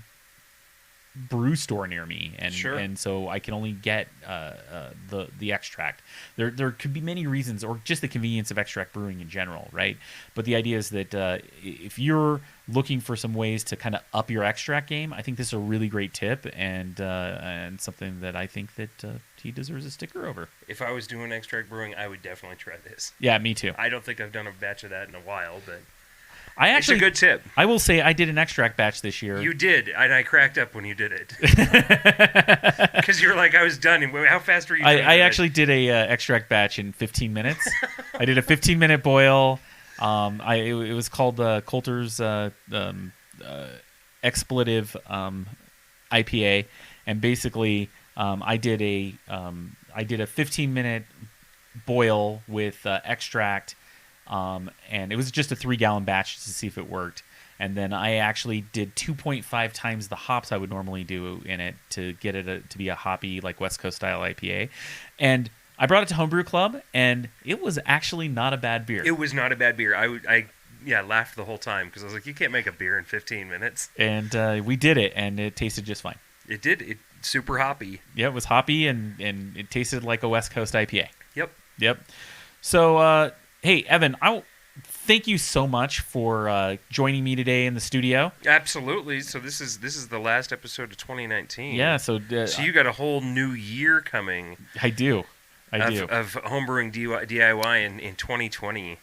brew store near me, and
Sure.
and so I can only get the extract. There could be many reasons, or just the convenience of extract brewing in general, right? But the idea is that if you're looking for some ways to kind of up your extract game, I think this is a really great tip, and something that I think that he deserves a sticker over.
If I was doing extract brewing, I would definitely try this.
Yeah, me too.
I don't think I've done a batch of that in a while, but
It's
a good tip.
I will say I did an extract batch this year.
You did, and I cracked up when you did it. Because you were like, I was done. How fast were you doing
I
it?
actually did a extract batch in 15 minutes. I did a 15-minute boil. It was called Coulter's Expletive IPA, and basically I did a 15-minute boil with extract. And it was just a 3-gallon batch to see if it worked. And then I actually did 2.5 times the hops I would normally do in it to get it to be a hoppy, like West Coast style IPA. And I brought it to Homebrew Club, and it was actually not a bad beer.
It was not a bad beer. I laughed the whole time because I was like, you can't make a beer in 15 minutes.
And we did it, and it tasted just fine.
It did. It super hoppy.
Yeah, it was hoppy, and it tasted like a West Coast IPA.
Yep.
So, hey, Evan, thank you so much for joining me today in the studio.
Absolutely. So this is the last episode of 2019.
Yeah. So
you got a whole new year coming.
I do.
Of homebrewing DIY in 2020.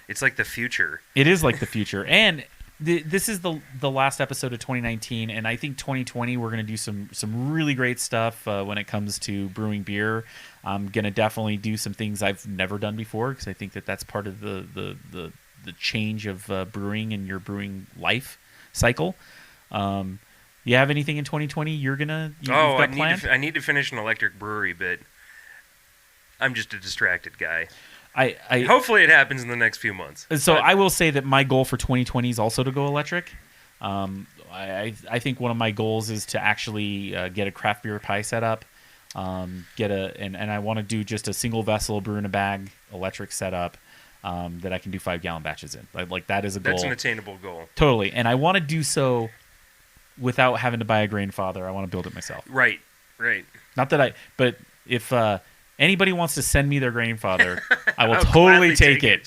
It's like the future.
It is like the future, and this is the last episode of 2019, and I think 2020 we're going to do some really great stuff when it comes to brewing beer. I'm going to definitely do some things I've never done before because I think that that's part of the change of brewing and your brewing life cycle. You have anything in 2020 you've got planned?
I need to finish an electric brewery, but I'm just a distracted guy. Hopefully it happens in the next few months.
So I will say that my goal for 2020 is also to go electric. I think one of my goals is to actually get a craft beer pie set up. And I want to do just a single vessel brew in a bag electric setup that I can do 5-gallon batches in. Like that is a goal.
That's an attainable goal.
Totally, and I want to do so without having to buy a grain father. I want to build it myself.
Right.
Not that but if anybody wants to send me their grain father, I will
I'll
totally
gladly
take it.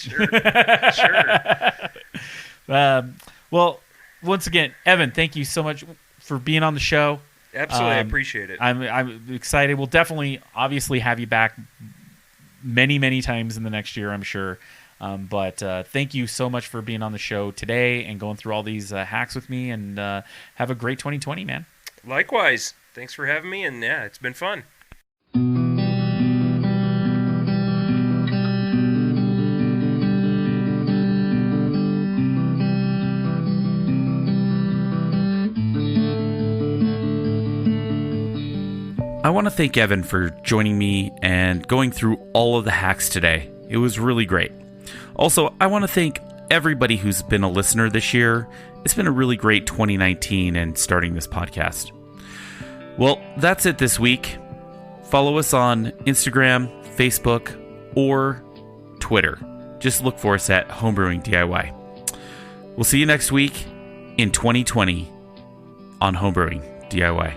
Sure.
Well, once again, Evan, thank you so much for being on the show.
Absolutely, I appreciate it.
I'm excited. We'll definitely, obviously, have you back many, many times in the next year, I'm sure. But thank you so much for being on the show today and going through all these hacks with me. And have a great 2020, man.
Likewise. Thanks for having me. And yeah, it's been fun.
I want to thank Evan for joining me and going through all of the hacks today. It was really great. Also, I want to thank everybody who's been a listener this year. It's been a really great 2019 and starting this podcast. Well, that's it this week. Follow us on Instagram, Facebook, or Twitter. Just look for us at Homebrewing DIY. We'll see you next week in 2020 on Homebrewing DIY.